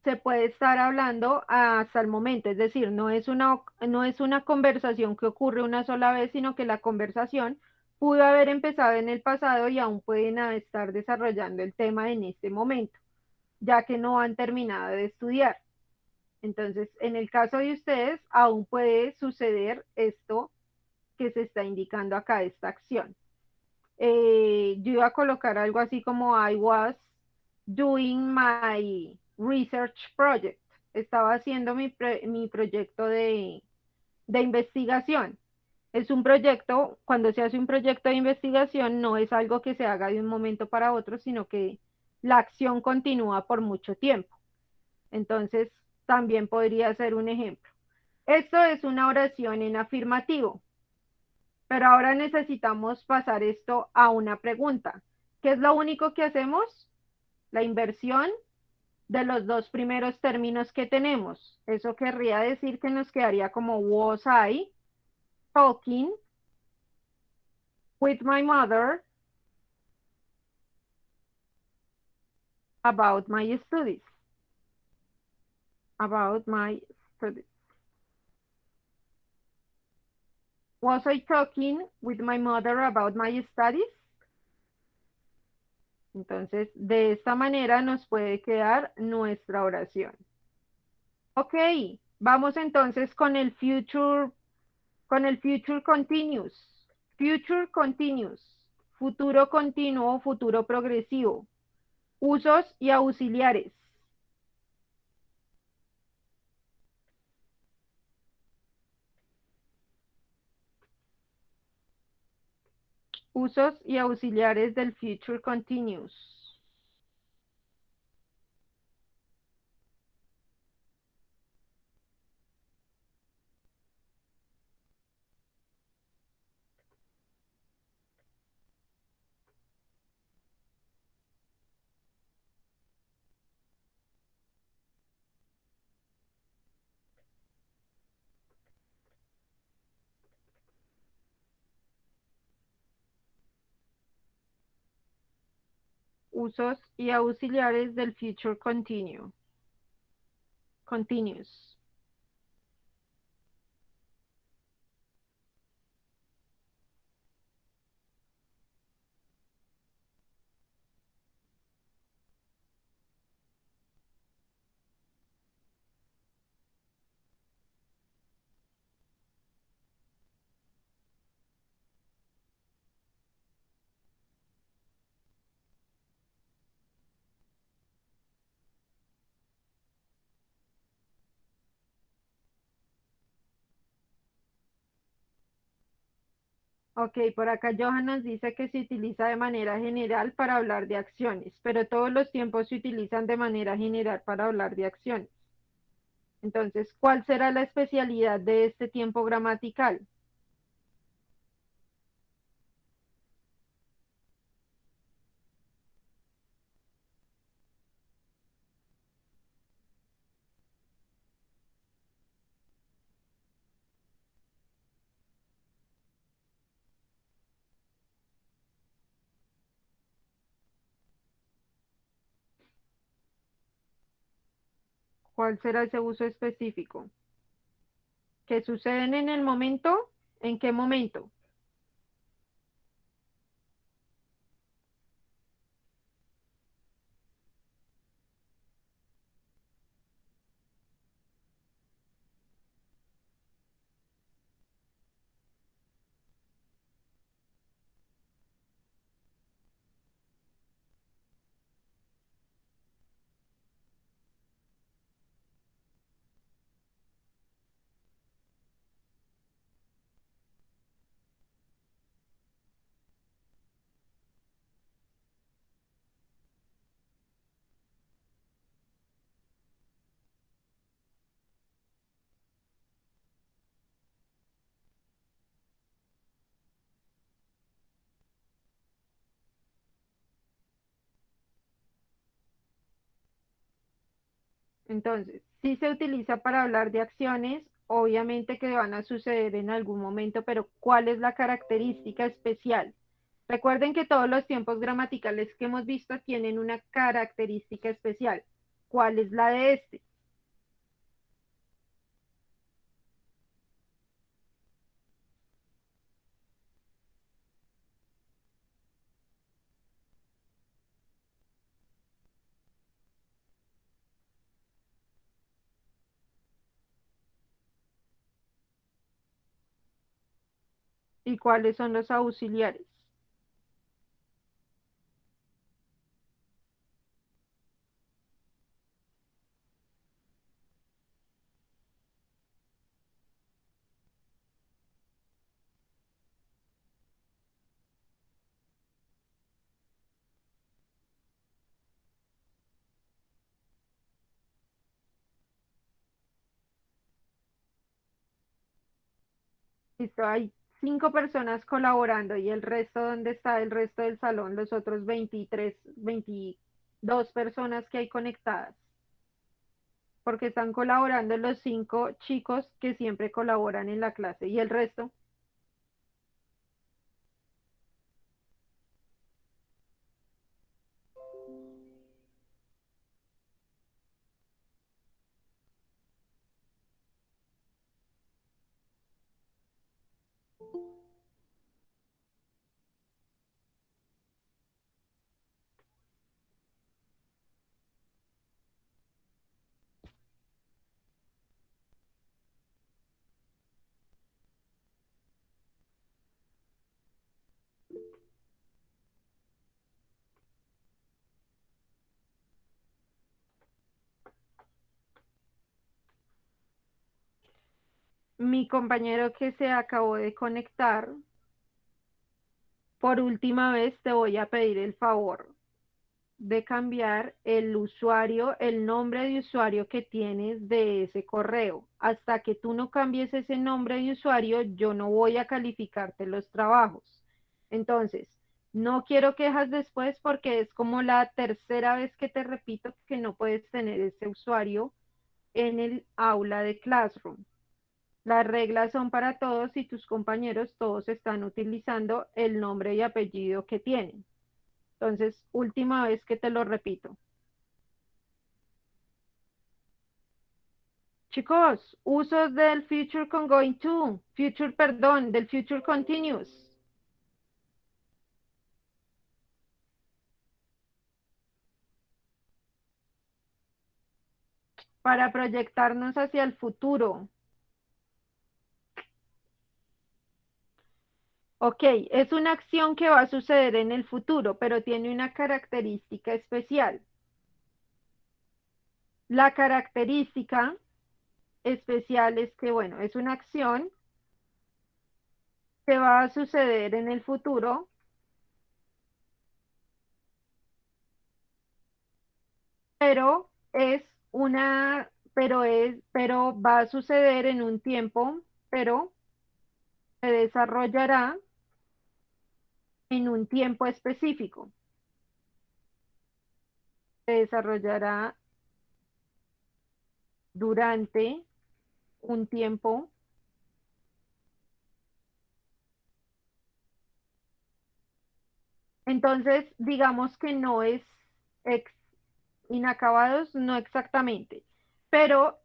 se puede estar hablando hasta el momento, es decir, no es una conversación que ocurre una sola vez, sino que la conversación pudo haber empezado en el pasado y aún pueden estar desarrollando el tema en este momento, ya que no han terminado de estudiar. Entonces, en el caso de ustedes, aún puede suceder esto que se está indicando acá, esta acción. Yo iba a colocar algo así como I was doing my research project. Estaba haciendo mi proyecto de investigación. Es un proyecto, cuando se hace un proyecto de investigación, no es algo que se haga de un momento para otro, sino que la acción continúa por mucho tiempo. Entonces, también podría ser un ejemplo. Esto es una oración en afirmativo. Pero ahora necesitamos pasar esto a una pregunta. ¿Qué es lo único que hacemos? La inversión de los dos primeros términos que tenemos. Eso querría decir que nos quedaría como was I talking with my mother about my studies. About my studies. Was I talking with my mother about my studies? Entonces, de esta manera nos puede quedar nuestra oración. Ok, vamos entonces con el future continuous. Future continuous, futuro continuo, futuro progresivo. Usos y auxiliares. Usos y auxiliares del future continuous. Usos y auxiliares del future continuous. Ok, por acá Johan nos dice que se utiliza de manera general para hablar de acciones, pero todos los tiempos se utilizan de manera general para hablar de acciones. Entonces, ¿cuál será la especialidad de este tiempo gramatical? ¿Cuál será ese uso específico? ¿Que suceden en el momento? ¿En qué momento? Entonces, si se utiliza para hablar de acciones, obviamente que van a suceder en algún momento, pero ¿cuál es la característica especial? Recuerden que todos los tiempos gramaticales que hemos visto tienen una característica especial. ¿Cuál es la de este? ¿Y cuáles son los auxiliares? Listo, hay 5 personas colaborando y el resto, ¿dónde está el resto del salón? Los otros 23, 22 personas que hay conectadas. Porque están colaborando los 5 chicos que siempre colaboran en la clase y el resto. Mi compañero que se acabó de conectar, por última vez te voy a pedir el favor de cambiar el usuario, el nombre de usuario que tienes de ese correo. Hasta que tú no cambies ese nombre de usuario, yo no voy a calificarte los trabajos. Entonces, no quiero quejas después porque es como la tercera vez que te repito que no puedes tener ese usuario en el aula de Classroom. Las reglas son para todos y tus compañeros todos están utilizando el nombre y apellido que tienen. Entonces, última vez que te lo repito. Chicos, usos del future con going to, future, perdón, del future continuous. Para proyectarnos hacia el futuro. Ok, es una acción que va a suceder en el futuro, pero tiene una característica especial. La característica especial es que, bueno, es una acción que va a suceder en el futuro, pero es pero va a suceder en un tiempo, pero se desarrollará en un tiempo específico. Se desarrollará durante un tiempo. Entonces, digamos que no es ex- inacabados, no exactamente, pero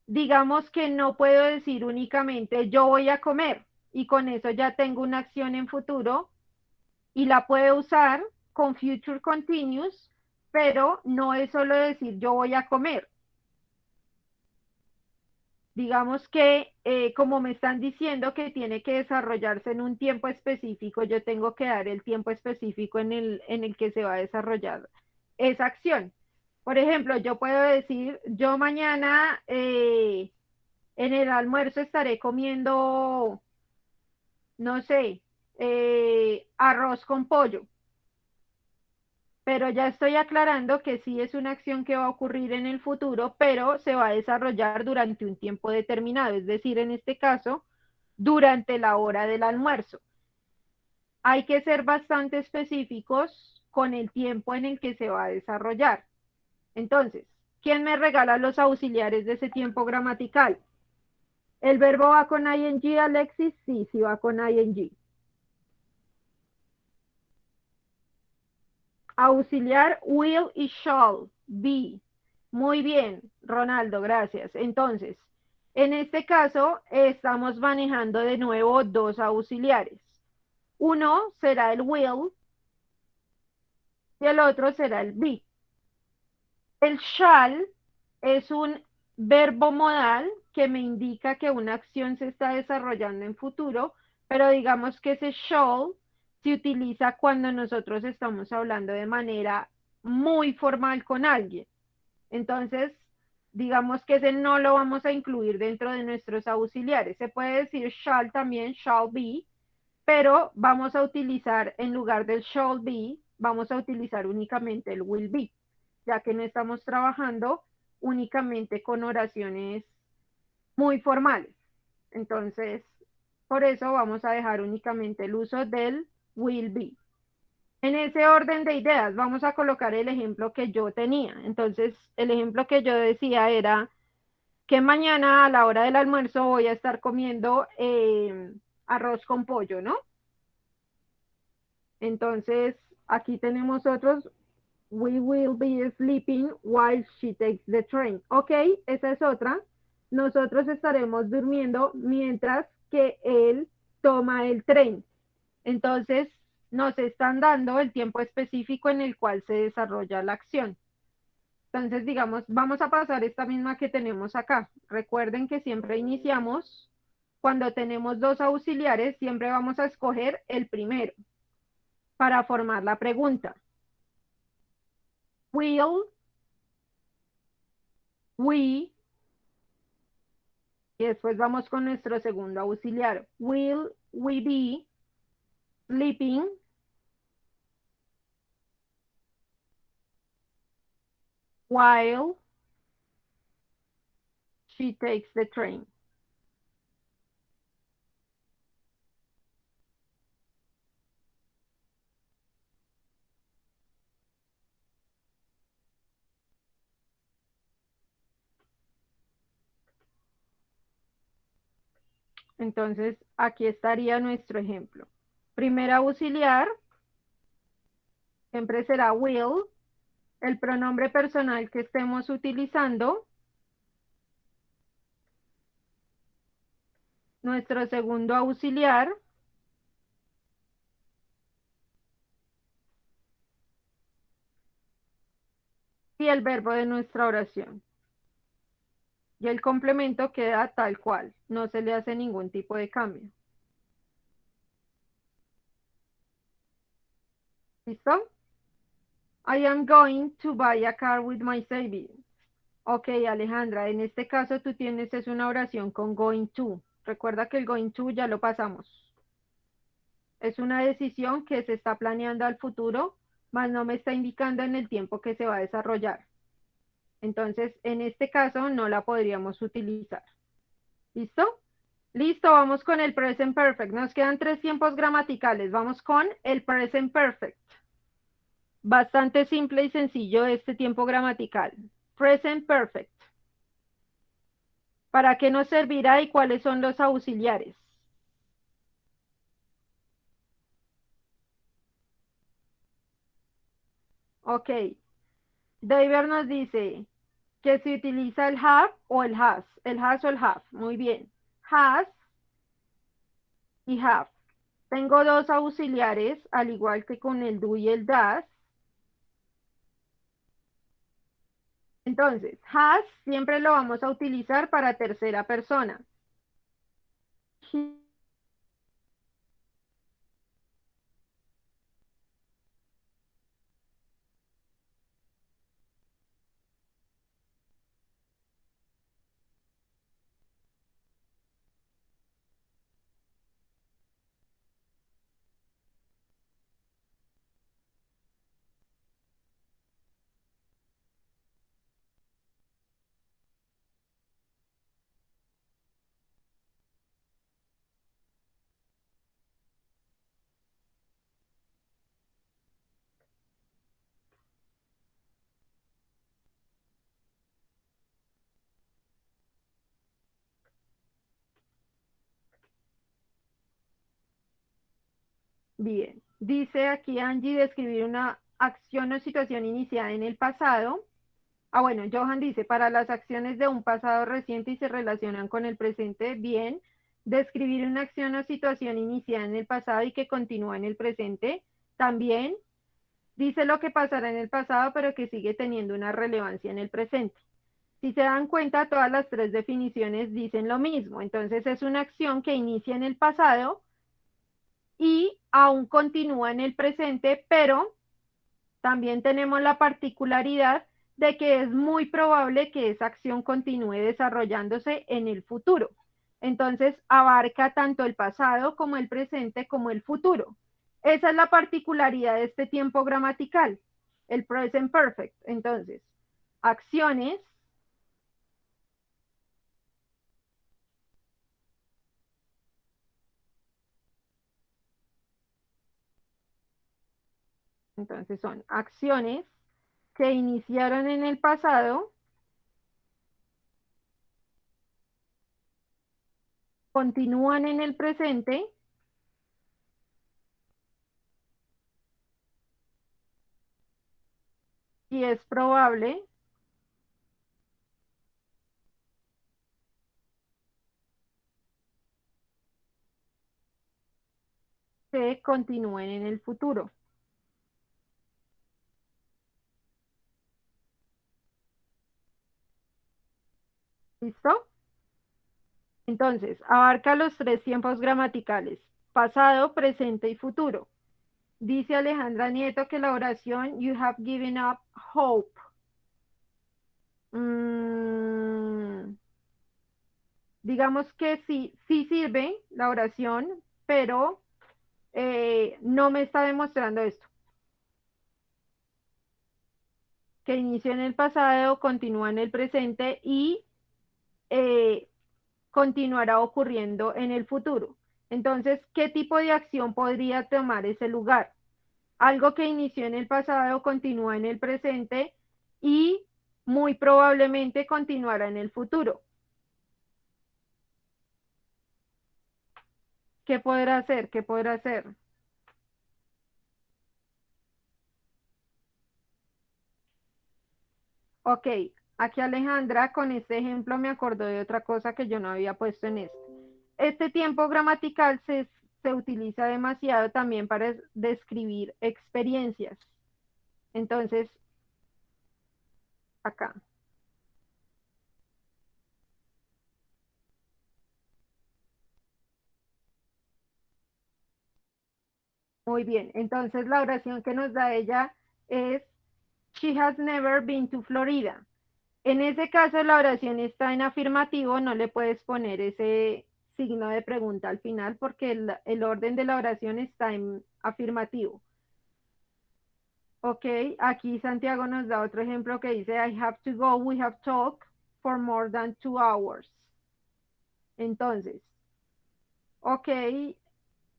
digamos que no puedo decir únicamente yo voy a comer y con eso ya tengo una acción en futuro y la puedo usar con future continuous, pero no es solo decir yo voy a comer. Digamos que como me están diciendo que tiene que desarrollarse en un tiempo específico, yo tengo que dar el tiempo específico en el que se va a desarrollar esa acción. Por ejemplo, yo puedo decir, yo mañana en el almuerzo estaré comiendo, no sé, arroz con pollo, pero ya estoy aclarando que sí es una acción que va a ocurrir en el futuro, pero se va a desarrollar durante un tiempo determinado, es decir, en este caso, durante la hora del almuerzo. Hay que ser bastante específicos con el tiempo en el que se va a desarrollar. Entonces, ¿Quién me regala los auxiliares de ese tiempo gramatical? ¿El verbo va con ing, Alexis? Sí, sí va con ing. Auxiliar will y shall, be. Muy bien, Ronaldo, gracias. Entonces, en este caso, estamos manejando de nuevo dos auxiliares. Uno será el will y el otro será el be. El shall es un verbo modal que me indica que una acción se está desarrollando en futuro, pero digamos que ese shall se utiliza cuando nosotros estamos hablando de manera muy formal con alguien. Entonces, digamos que ese no lo vamos a incluir dentro de nuestros auxiliares. Se puede decir shall también, shall be, pero vamos a utilizar en lugar del shall be, vamos a utilizar únicamente el will be, ya que no estamos trabajando únicamente con oraciones muy formales. Entonces, por eso vamos a dejar únicamente el uso del will be. En ese orden de ideas, vamos a colocar el ejemplo que yo tenía. Entonces, el ejemplo que yo decía era que mañana a la hora del almuerzo voy a estar comiendo arroz con pollo, ¿no? Entonces, aquí tenemos otros. We will be sleeping while she takes the train. Ok, esa es otra. Nosotros estaremos durmiendo mientras que él toma el tren. Entonces, nos están dando el tiempo específico en el cual se desarrolla la acción. Entonces, digamos, vamos a pasar esta misma que tenemos acá. Recuerden que siempre iniciamos, cuando tenemos dos auxiliares, siempre vamos a escoger el primero para formar la pregunta. Will we, y después vamos con nuestro segundo auxiliar. Will we be sleeping while she takes the train? Entonces, aquí estaría nuestro ejemplo. Primer auxiliar siempre será will, el pronombre personal que estemos utilizando. Nuestro segundo auxiliar y el verbo de nuestra oración. Y el complemento queda tal cual, no se le hace ningún tipo de cambio. ¿Listo? I am going to buy a car with my savings. Ok, Alejandra, en este caso tú tienes es una oración con going to. Recuerda que el going to ya lo pasamos. Es una decisión que se está planeando al futuro, mas no me está indicando en el tiempo que se va a desarrollar. Entonces, en este caso no la podríamos utilizar. ¿Listo? Listo, vamos con el present perfect. Nos quedan 3 tiempos gramaticales. Vamos con el present perfect. Bastante simple y sencillo este tiempo gramatical. Present perfect. ¿Para qué nos servirá y cuáles son los auxiliares? Ok. David nos dice que se utiliza el have o el has. El has o el have. Muy bien. Has y have. Tengo dos auxiliares, al igual que con el do y el does. Entonces, has siempre lo vamos a utilizar para tercera persona. Bien. Dice aquí Angie describir una acción o situación iniciada en el pasado. Bueno, Johan dice, para las acciones de un pasado reciente y se relacionan con el presente, bien. Describir una acción o situación iniciada en el pasado y que continúa en el presente, también. Dice lo que pasará en el pasado, pero que sigue teniendo una relevancia en el presente. Si se dan cuenta, todas las tres definiciones dicen lo mismo. Entonces es una acción que inicia en el pasado y aún continúa en el presente, pero también tenemos la particularidad de que es muy probable que esa acción continúe desarrollándose en el futuro. Entonces, abarca tanto el pasado como el presente como el futuro. Esa es la particularidad de este tiempo gramatical, el present perfect. Entonces, acciones entonces son acciones que iniciaron en el pasado, continúan en el presente y es probable que continúen en el futuro. ¿Listo? Entonces, abarca los tres tiempos gramaticales, pasado, presente y futuro. Dice Alejandra Nieto que la oración You have given up hope. Mm, digamos que sí, sí sirve la oración, pero no me está demostrando esto. Que inició en el pasado, continúa en el presente y eh, continuará ocurriendo en el futuro. Entonces, ¿qué tipo de acción podría tomar ese lugar? Algo que inició en el pasado continúa en el presente y muy probablemente continuará en el futuro. ¿Qué podrá hacer? ¿Qué podrá hacer? Ok, aquí Alejandra con este ejemplo me acordó de otra cosa que yo no había puesto en este. Este tiempo gramatical se utiliza demasiado también para describir experiencias. Entonces, acá. Muy bien, entonces la oración que nos da ella es She has never been to Florida. En ese caso la oración está en afirmativo, no le puedes poner ese signo de pregunta al final porque el orden de la oración está en afirmativo. Ok, aquí Santiago nos da otro ejemplo que dice I have to go, we have talked for more than 2 hours. Entonces, ok,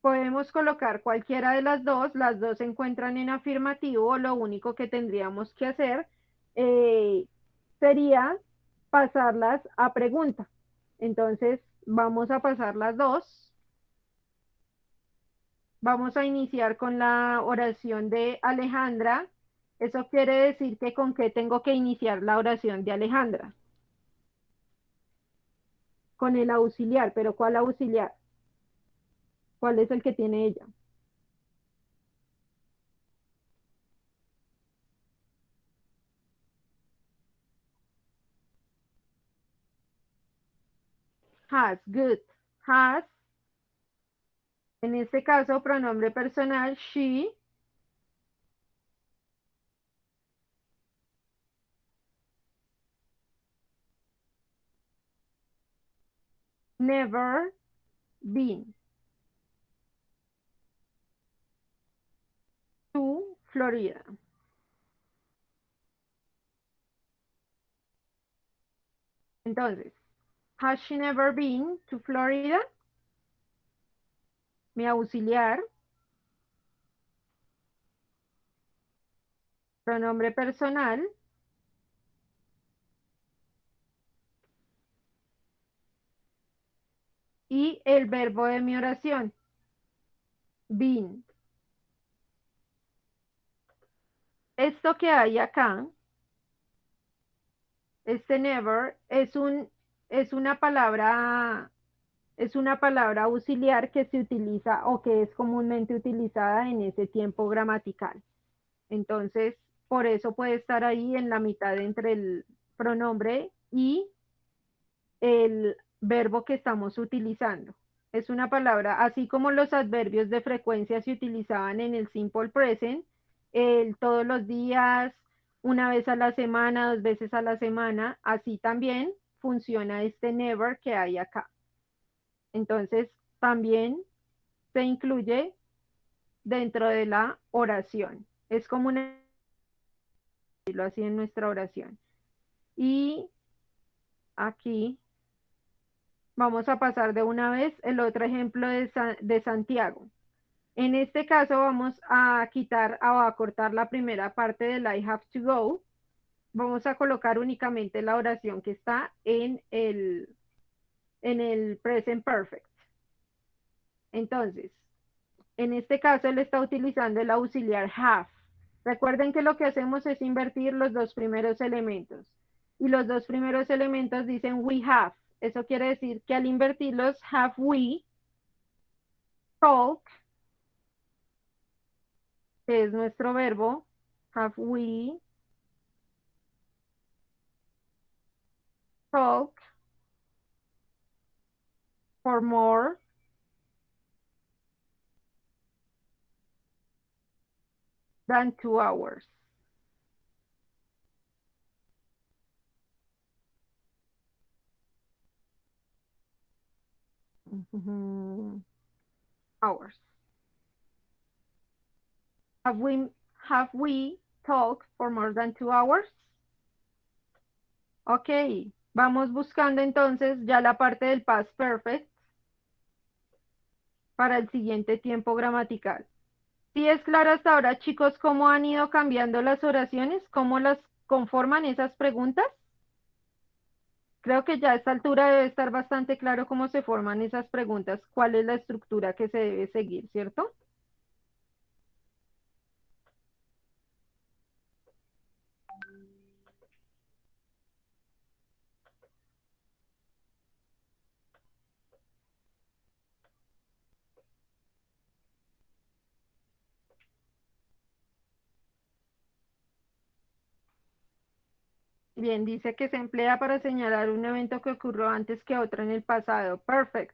podemos colocar cualquiera de las dos se encuentran en afirmativo, lo único que tendríamos que hacer eh, sería pasarlas a pregunta. Entonces, vamos a pasar las dos. Vamos a iniciar con la oración de Alejandra. Eso quiere decir que con qué tengo que iniciar la oración de Alejandra. Con el auxiliar, pero ¿cuál auxiliar? ¿Cuál es el que tiene ella? Has, good. Has, en este caso, pronombre personal, she, never been to Florida. Entonces, has she never been to Florida? Mi auxiliar, pronombre personal, y el verbo de mi oración, been. Esto que hay acá, este never, es una palabra, es una palabra auxiliar que se utiliza o que es comúnmente utilizada en ese tiempo gramatical. Entonces, por eso puede estar ahí en la mitad entre el pronombre y el verbo que estamos utilizando. Es una palabra, así como los adverbios de frecuencia se utilizaban en el simple present, el todos los días, una vez a la semana, 2 veces a la semana, así también funciona este never que hay acá. Entonces, también se incluye dentro de la oración. Es como una, lo así en nuestra oración. Y aquí vamos a pasar de una vez el otro ejemplo de Santiago. En este caso vamos a quitar o a cortar la primera parte del I have to go. Vamos a colocar únicamente la oración que está en el present perfect. Entonces, en este caso él está utilizando el auxiliar have. Recuerden que lo que hacemos es invertir los dos primeros elementos. Y los dos primeros elementos dicen we have. Eso quiere decir que al invertirlos, have we talk, que es nuestro verbo, have we talk for more than 2 hours. Hours. Have we talked for more than 2 hours? Ok, vamos buscando entonces ya la parte del past perfect para el siguiente tiempo gramatical. ¿Sí es claro hasta ahora, chicos, cómo han ido cambiando las oraciones? ¿Cómo las conforman esas preguntas? Creo que ya a esta altura debe estar bastante claro cómo se forman esas preguntas, cuál es la estructura que se debe seguir, ¿cierto? Bien, dice que se emplea para señalar un evento que ocurrió antes que otro en el pasado. Perfect.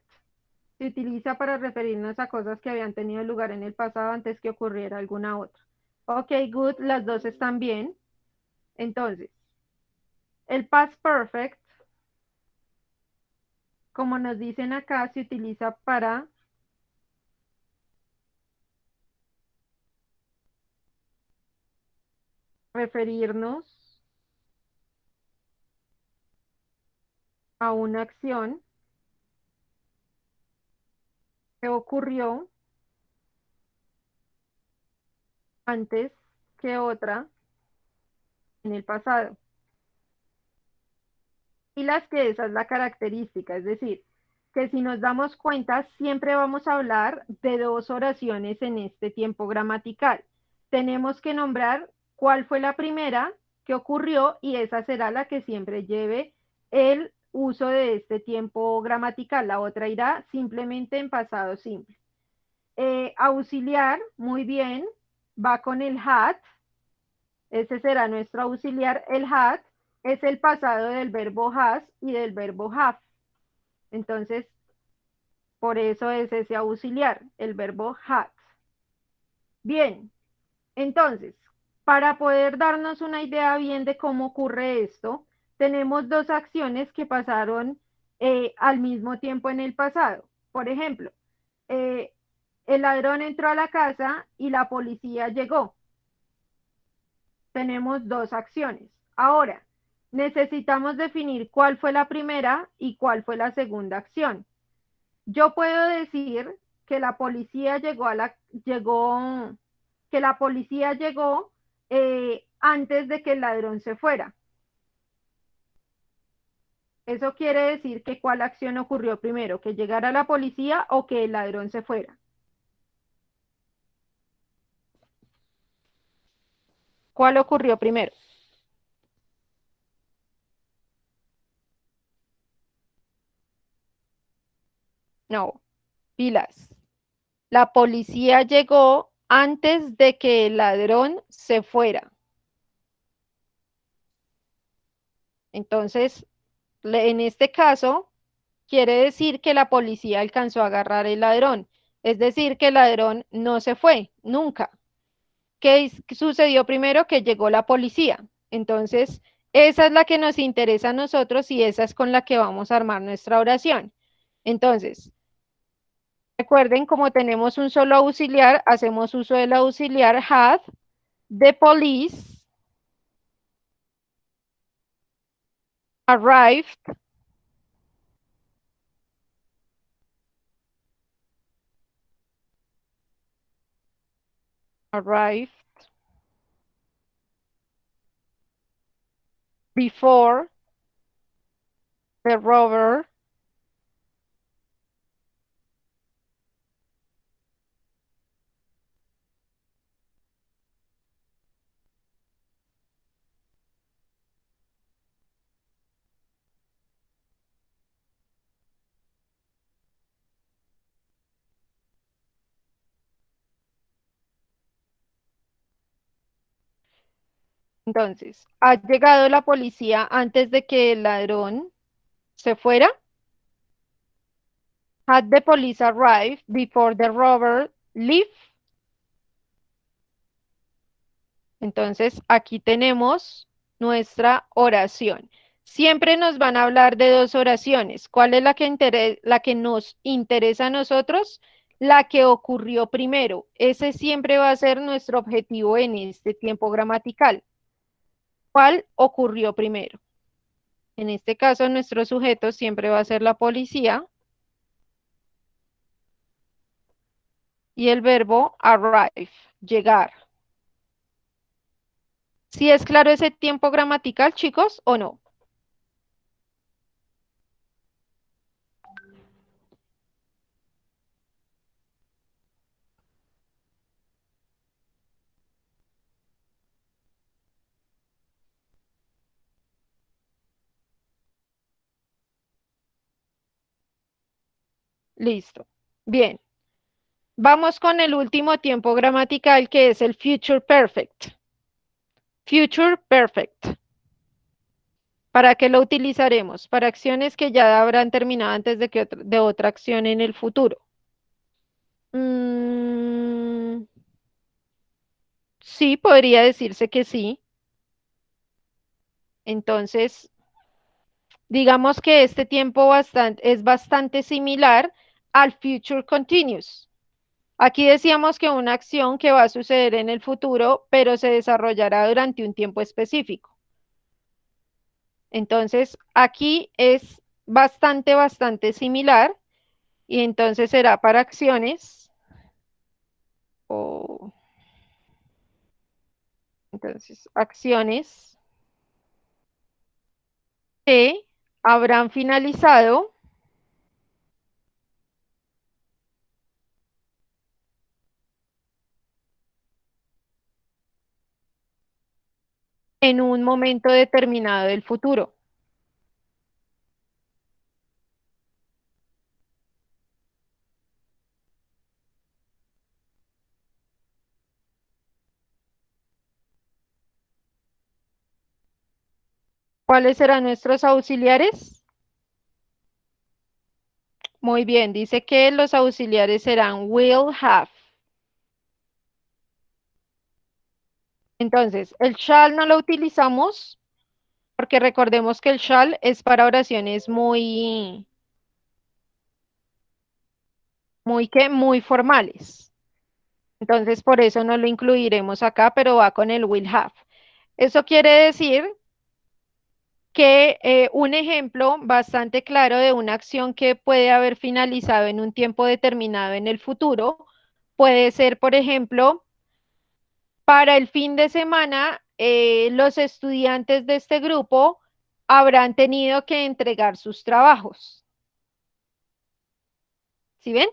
Se utiliza para referirnos a cosas que habían tenido lugar en el pasado antes que ocurriera alguna otra. Ok, good, las dos están bien. Entonces, el past perfect, como nos dicen acá, se utiliza para referirnos a una acción que ocurrió antes que otra en el pasado. Y las que esa es la característica, es decir, que si nos damos cuenta, siempre vamos a hablar de dos oraciones en este tiempo gramatical. Tenemos que nombrar cuál fue la primera que ocurrió y esa será la que siempre lleve el uso de este tiempo gramatical. La otra irá simplemente en pasado simple. Auxiliar, muy bien, va con el had. Ese será nuestro auxiliar. El had es el pasado del verbo has y del verbo have. Entonces, por eso es ese auxiliar, el verbo had. Bien, entonces, para poder darnos una idea bien de cómo ocurre esto, tenemos dos acciones que pasaron al mismo tiempo en el pasado. Por ejemplo, eh, el ladrón entró a la casa y la policía llegó. Tenemos dos acciones. Ahora, necesitamos definir cuál fue la primera y cuál fue la segunda acción. Yo puedo decir que la policía que la policía llegó antes de que el ladrón se fuera. Eso quiere decir que cuál acción ocurrió primero, que llegara la policía o que el ladrón se fuera. ¿Cuál ocurrió primero? No, pilas. La policía llegó antes de que el ladrón se fuera. Entonces, en este caso, quiere decir que la policía alcanzó a agarrar el ladrón. Es decir, que el ladrón no se fue, nunca. ¿Qué sucedió primero? Que llegó la policía. Entonces, esa es la que nos interesa a nosotros y esa es con la que vamos a armar nuestra oración. Entonces, recuerden, como tenemos un solo auxiliar, hacemos uso del auxiliar had. The police arrived before the robber Entonces, ¿ha llegado la policía antes de que el ladrón se fuera? Had the police arrived before the robber left? Entonces, aquí tenemos nuestra oración. Siempre nos van a hablar de dos oraciones. ¿Cuál es la que nos interesa a nosotros? La que ocurrió primero. Ese siempre va a ser nuestro objetivo en este tiempo gramatical. ¿Cuál ocurrió primero? En este caso, nuestro sujeto siempre va a ser la policía y el verbo arrive, llegar. ¿Sí es claro ese tiempo gramatical, chicos, o no? Listo. Bien. Vamos con el último tiempo gramatical que es el future perfect. Future perfect. ¿Para qué lo utilizaremos? Para acciones que ya habrán terminado antes de otra acción en el futuro. Sí, podría decirse que sí. Entonces, digamos que este tiempo es bastante similar al future continuous. Aquí decíamos que una acción que va a suceder en el futuro, pero se desarrollará durante un tiempo específico. Entonces, aquí es bastante similar y entonces será para acciones o entonces acciones que habrán finalizado en un momento determinado del futuro. ¿Cuáles serán nuestros auxiliares? Muy bien, dice que los auxiliares serán will have. Entonces, el shall no lo utilizamos porque recordemos que el shall es para oraciones muy formales. Entonces, por eso no lo incluiremos acá, pero va con el will have. Eso quiere decir que un ejemplo bastante claro de una acción que puede haber finalizado en un tiempo determinado en el futuro puede ser, por ejemplo, para el fin de semana, los estudiantes de este grupo habrán tenido que entregar sus trabajos. ¿Sí ven?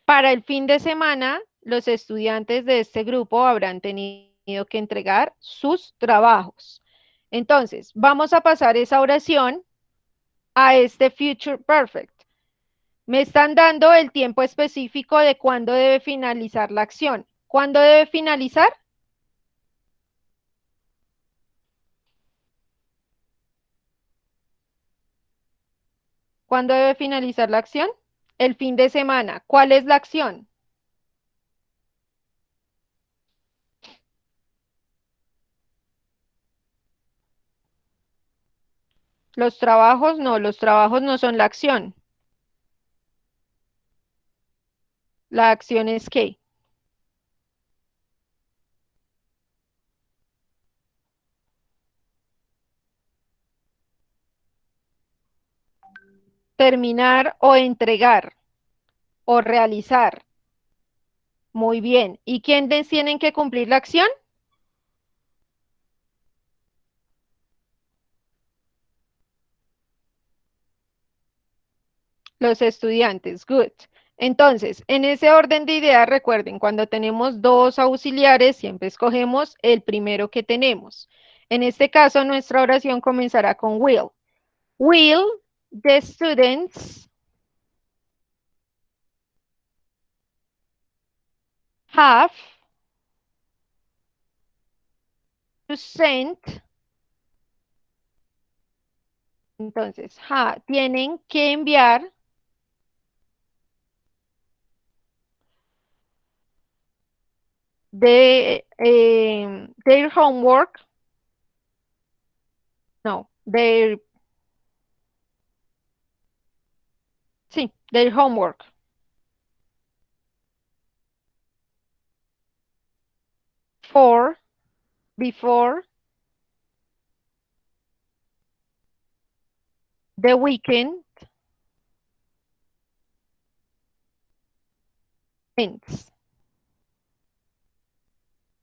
Para el fin de semana, los estudiantes de este grupo habrán tenido que entregar sus trabajos. Entonces, vamos a pasar esa oración a este future perfect. Me están dando el tiempo específico de cuándo debe finalizar la acción. ¿Cuándo debe finalizar? ¿Cuándo debe finalizar la acción? El fin de semana. ¿Cuál es la acción? Los trabajos no son la acción. La acción es ¿qué? Terminar o entregar o realizar. Muy bien. ¿Y quiénes tienen que cumplir la acción? Los estudiantes. Good. Entonces, en ese orden de ideas, recuerden, cuando tenemos dos auxiliares, siempre escogemos el primero que tenemos. En este caso, nuestra oración comenzará con will. Will the students have to send? Entonces, tienen que enviar their homework. No, their homework. Before the weekend ends.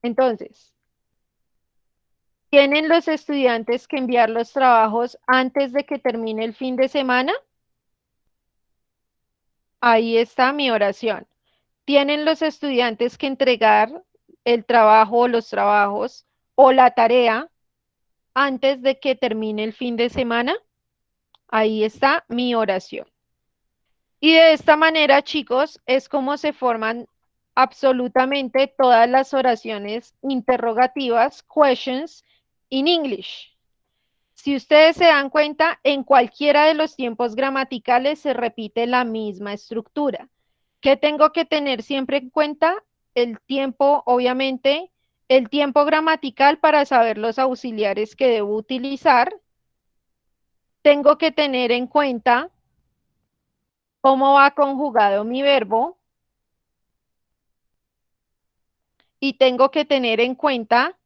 Entonces, ¿tienen los estudiantes que enviar los trabajos antes de que termine el fin de semana? Ahí está mi oración. ¿Tienen los estudiantes que entregar el trabajo o los trabajos o la tarea antes de que termine el fin de semana? Ahí está mi oración. Y de esta manera, chicos, es como se forman absolutamente todas las oraciones interrogativas, questions in English. Si ustedes se dan cuenta, en cualquiera de los tiempos gramaticales se repite la misma estructura. ¿Qué tengo que tener siempre en cuenta? El tiempo, obviamente, el tiempo gramatical para saber los auxiliares que debo utilizar. Tengo que tener en cuenta cómo va conjugado mi verbo. Y tengo que tener en cuenta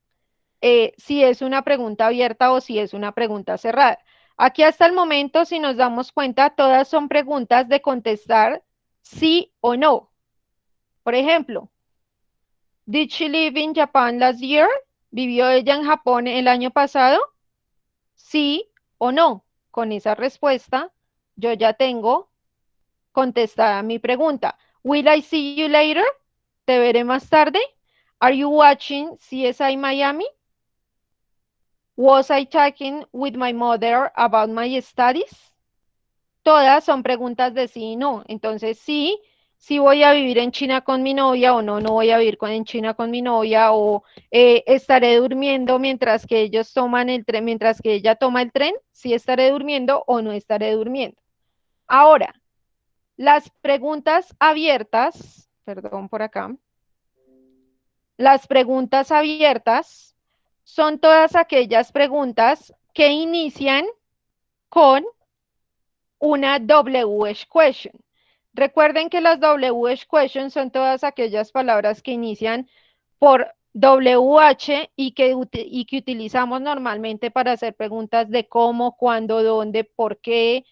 si es una pregunta abierta o si es una pregunta cerrada. Aquí hasta el momento, si nos damos cuenta, todas son preguntas de contestar sí o no. Por ejemplo, ¿Did she live in Japan last year? ¿Vivió ella en Japón el año pasado? Sí o no. Con esa respuesta, yo ya tengo contestada mi pregunta. Will I see you later? ¿Te veré más tarde? Are you watching CSI Miami? Was I talking with my mother about my studies? Todas son preguntas de sí y no. Entonces, sí voy a vivir en China con mi novia o no voy a vivir en China con mi novia o estaré durmiendo mientras que ellos toman el tren, mientras que ella toma el tren, sí estaré durmiendo o no estaré durmiendo. Ahora, las preguntas abiertas, perdón por acá, las preguntas abiertas son todas aquellas preguntas que inician con una WH question. Recuerden que las WH questions son todas aquellas palabras que inician por WH y que utilizamos normalmente para hacer preguntas de cómo, cuándo, dónde, por qué,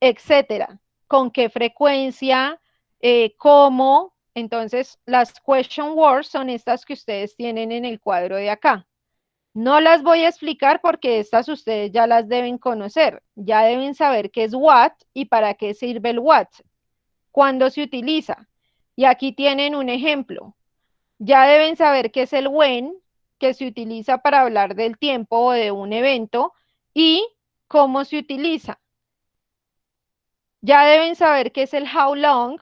etcétera. Con qué frecuencia, cómo. Entonces, las question words son estas que ustedes tienen en el cuadro de acá. No las voy a explicar porque estas ustedes ya las deben conocer. Ya deben saber qué es what y para qué sirve el what. Cuándo se utiliza. Y aquí tienen un ejemplo. Ya deben saber qué es el when que se utiliza para hablar del tiempo o de un evento y cómo se utiliza. Ya deben saber qué es el how long,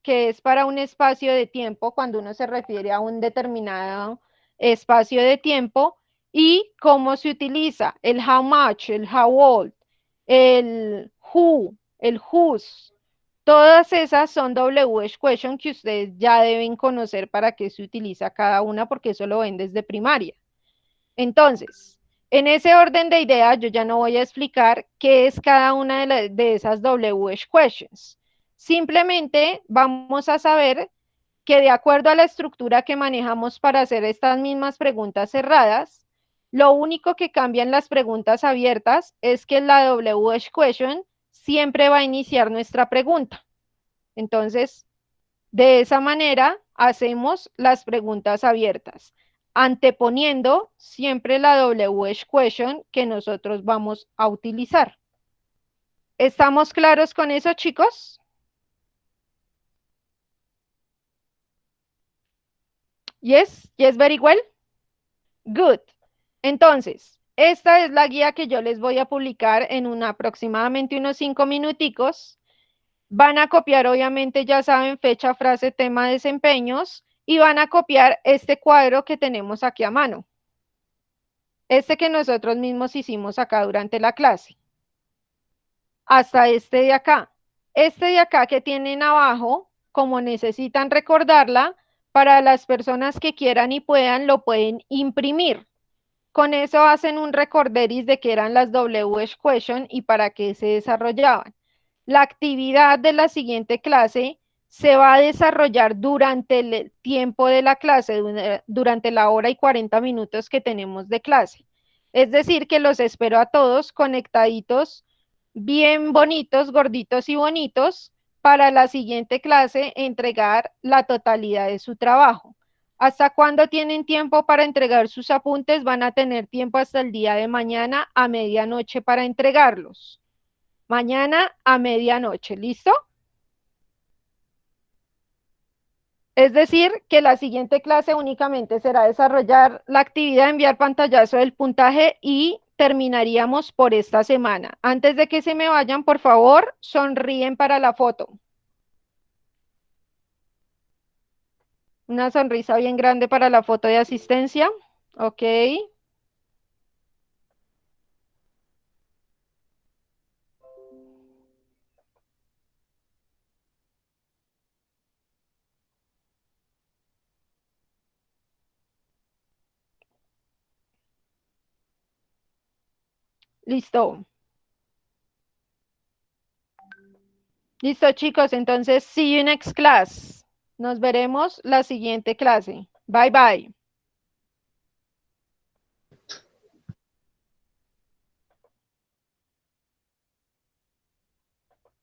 que es para un espacio de tiempo cuando uno se refiere a un determinado espacio de tiempo, y cómo se utiliza el how much, el how old, el who, el whose. Todas esas son WH question que ustedes ya deben conocer para qué se utiliza cada una, porque eso lo ven desde primaria. Entonces, en ese orden de ideas, yo ya no voy a explicar qué es cada una de esas WH questions. Simplemente vamos a saber que de acuerdo a la estructura que manejamos para hacer estas mismas preguntas cerradas, lo único que cambia en las preguntas abiertas es que la WH question siempre va a iniciar nuestra pregunta. Entonces, de esa manera hacemos las preguntas abiertas, anteponiendo siempre la WH question que nosotros vamos a utilizar. ¿Estamos claros con eso, chicos? Yes, yes, very well. Good. Entonces, esta es la guía que yo les voy a publicar en aproximadamente unos 5 minuticos. Van a copiar, obviamente, ya saben, fecha, frase, tema, desempeños, y van a copiar este cuadro que tenemos aquí a mano. Este que nosotros mismos hicimos acá durante la clase. Hasta este de acá. Este de acá que tienen abajo, como necesitan recordarla, para las personas que quieran y puedan, lo pueden imprimir. Con eso hacen un recorderis de qué eran las WH question y para qué se desarrollaban. La actividad de la siguiente clase se va a desarrollar durante el tiempo de la clase, durante la hora y 40 minutos que tenemos de clase. Es decir, que los espero a todos conectaditos, bien bonitos, gorditos y bonitos, para la siguiente clase entregar la totalidad de su trabajo. ¿Hasta cuándo tienen tiempo para entregar sus apuntes? Van a tener tiempo hasta el día de mañana a medianoche para entregarlos. Mañana a medianoche, ¿listo? Es decir, que la siguiente clase únicamente será desarrollar la actividad de enviar pantallazo del puntaje y terminaríamos por esta semana. Antes de que se me vayan, por favor, sonríen para la foto. Una sonrisa bien grande para la foto de asistencia. Ok. Listo. Listo, chicos. Entonces, see you next class. Nos veremos la siguiente clase. Bye, bye.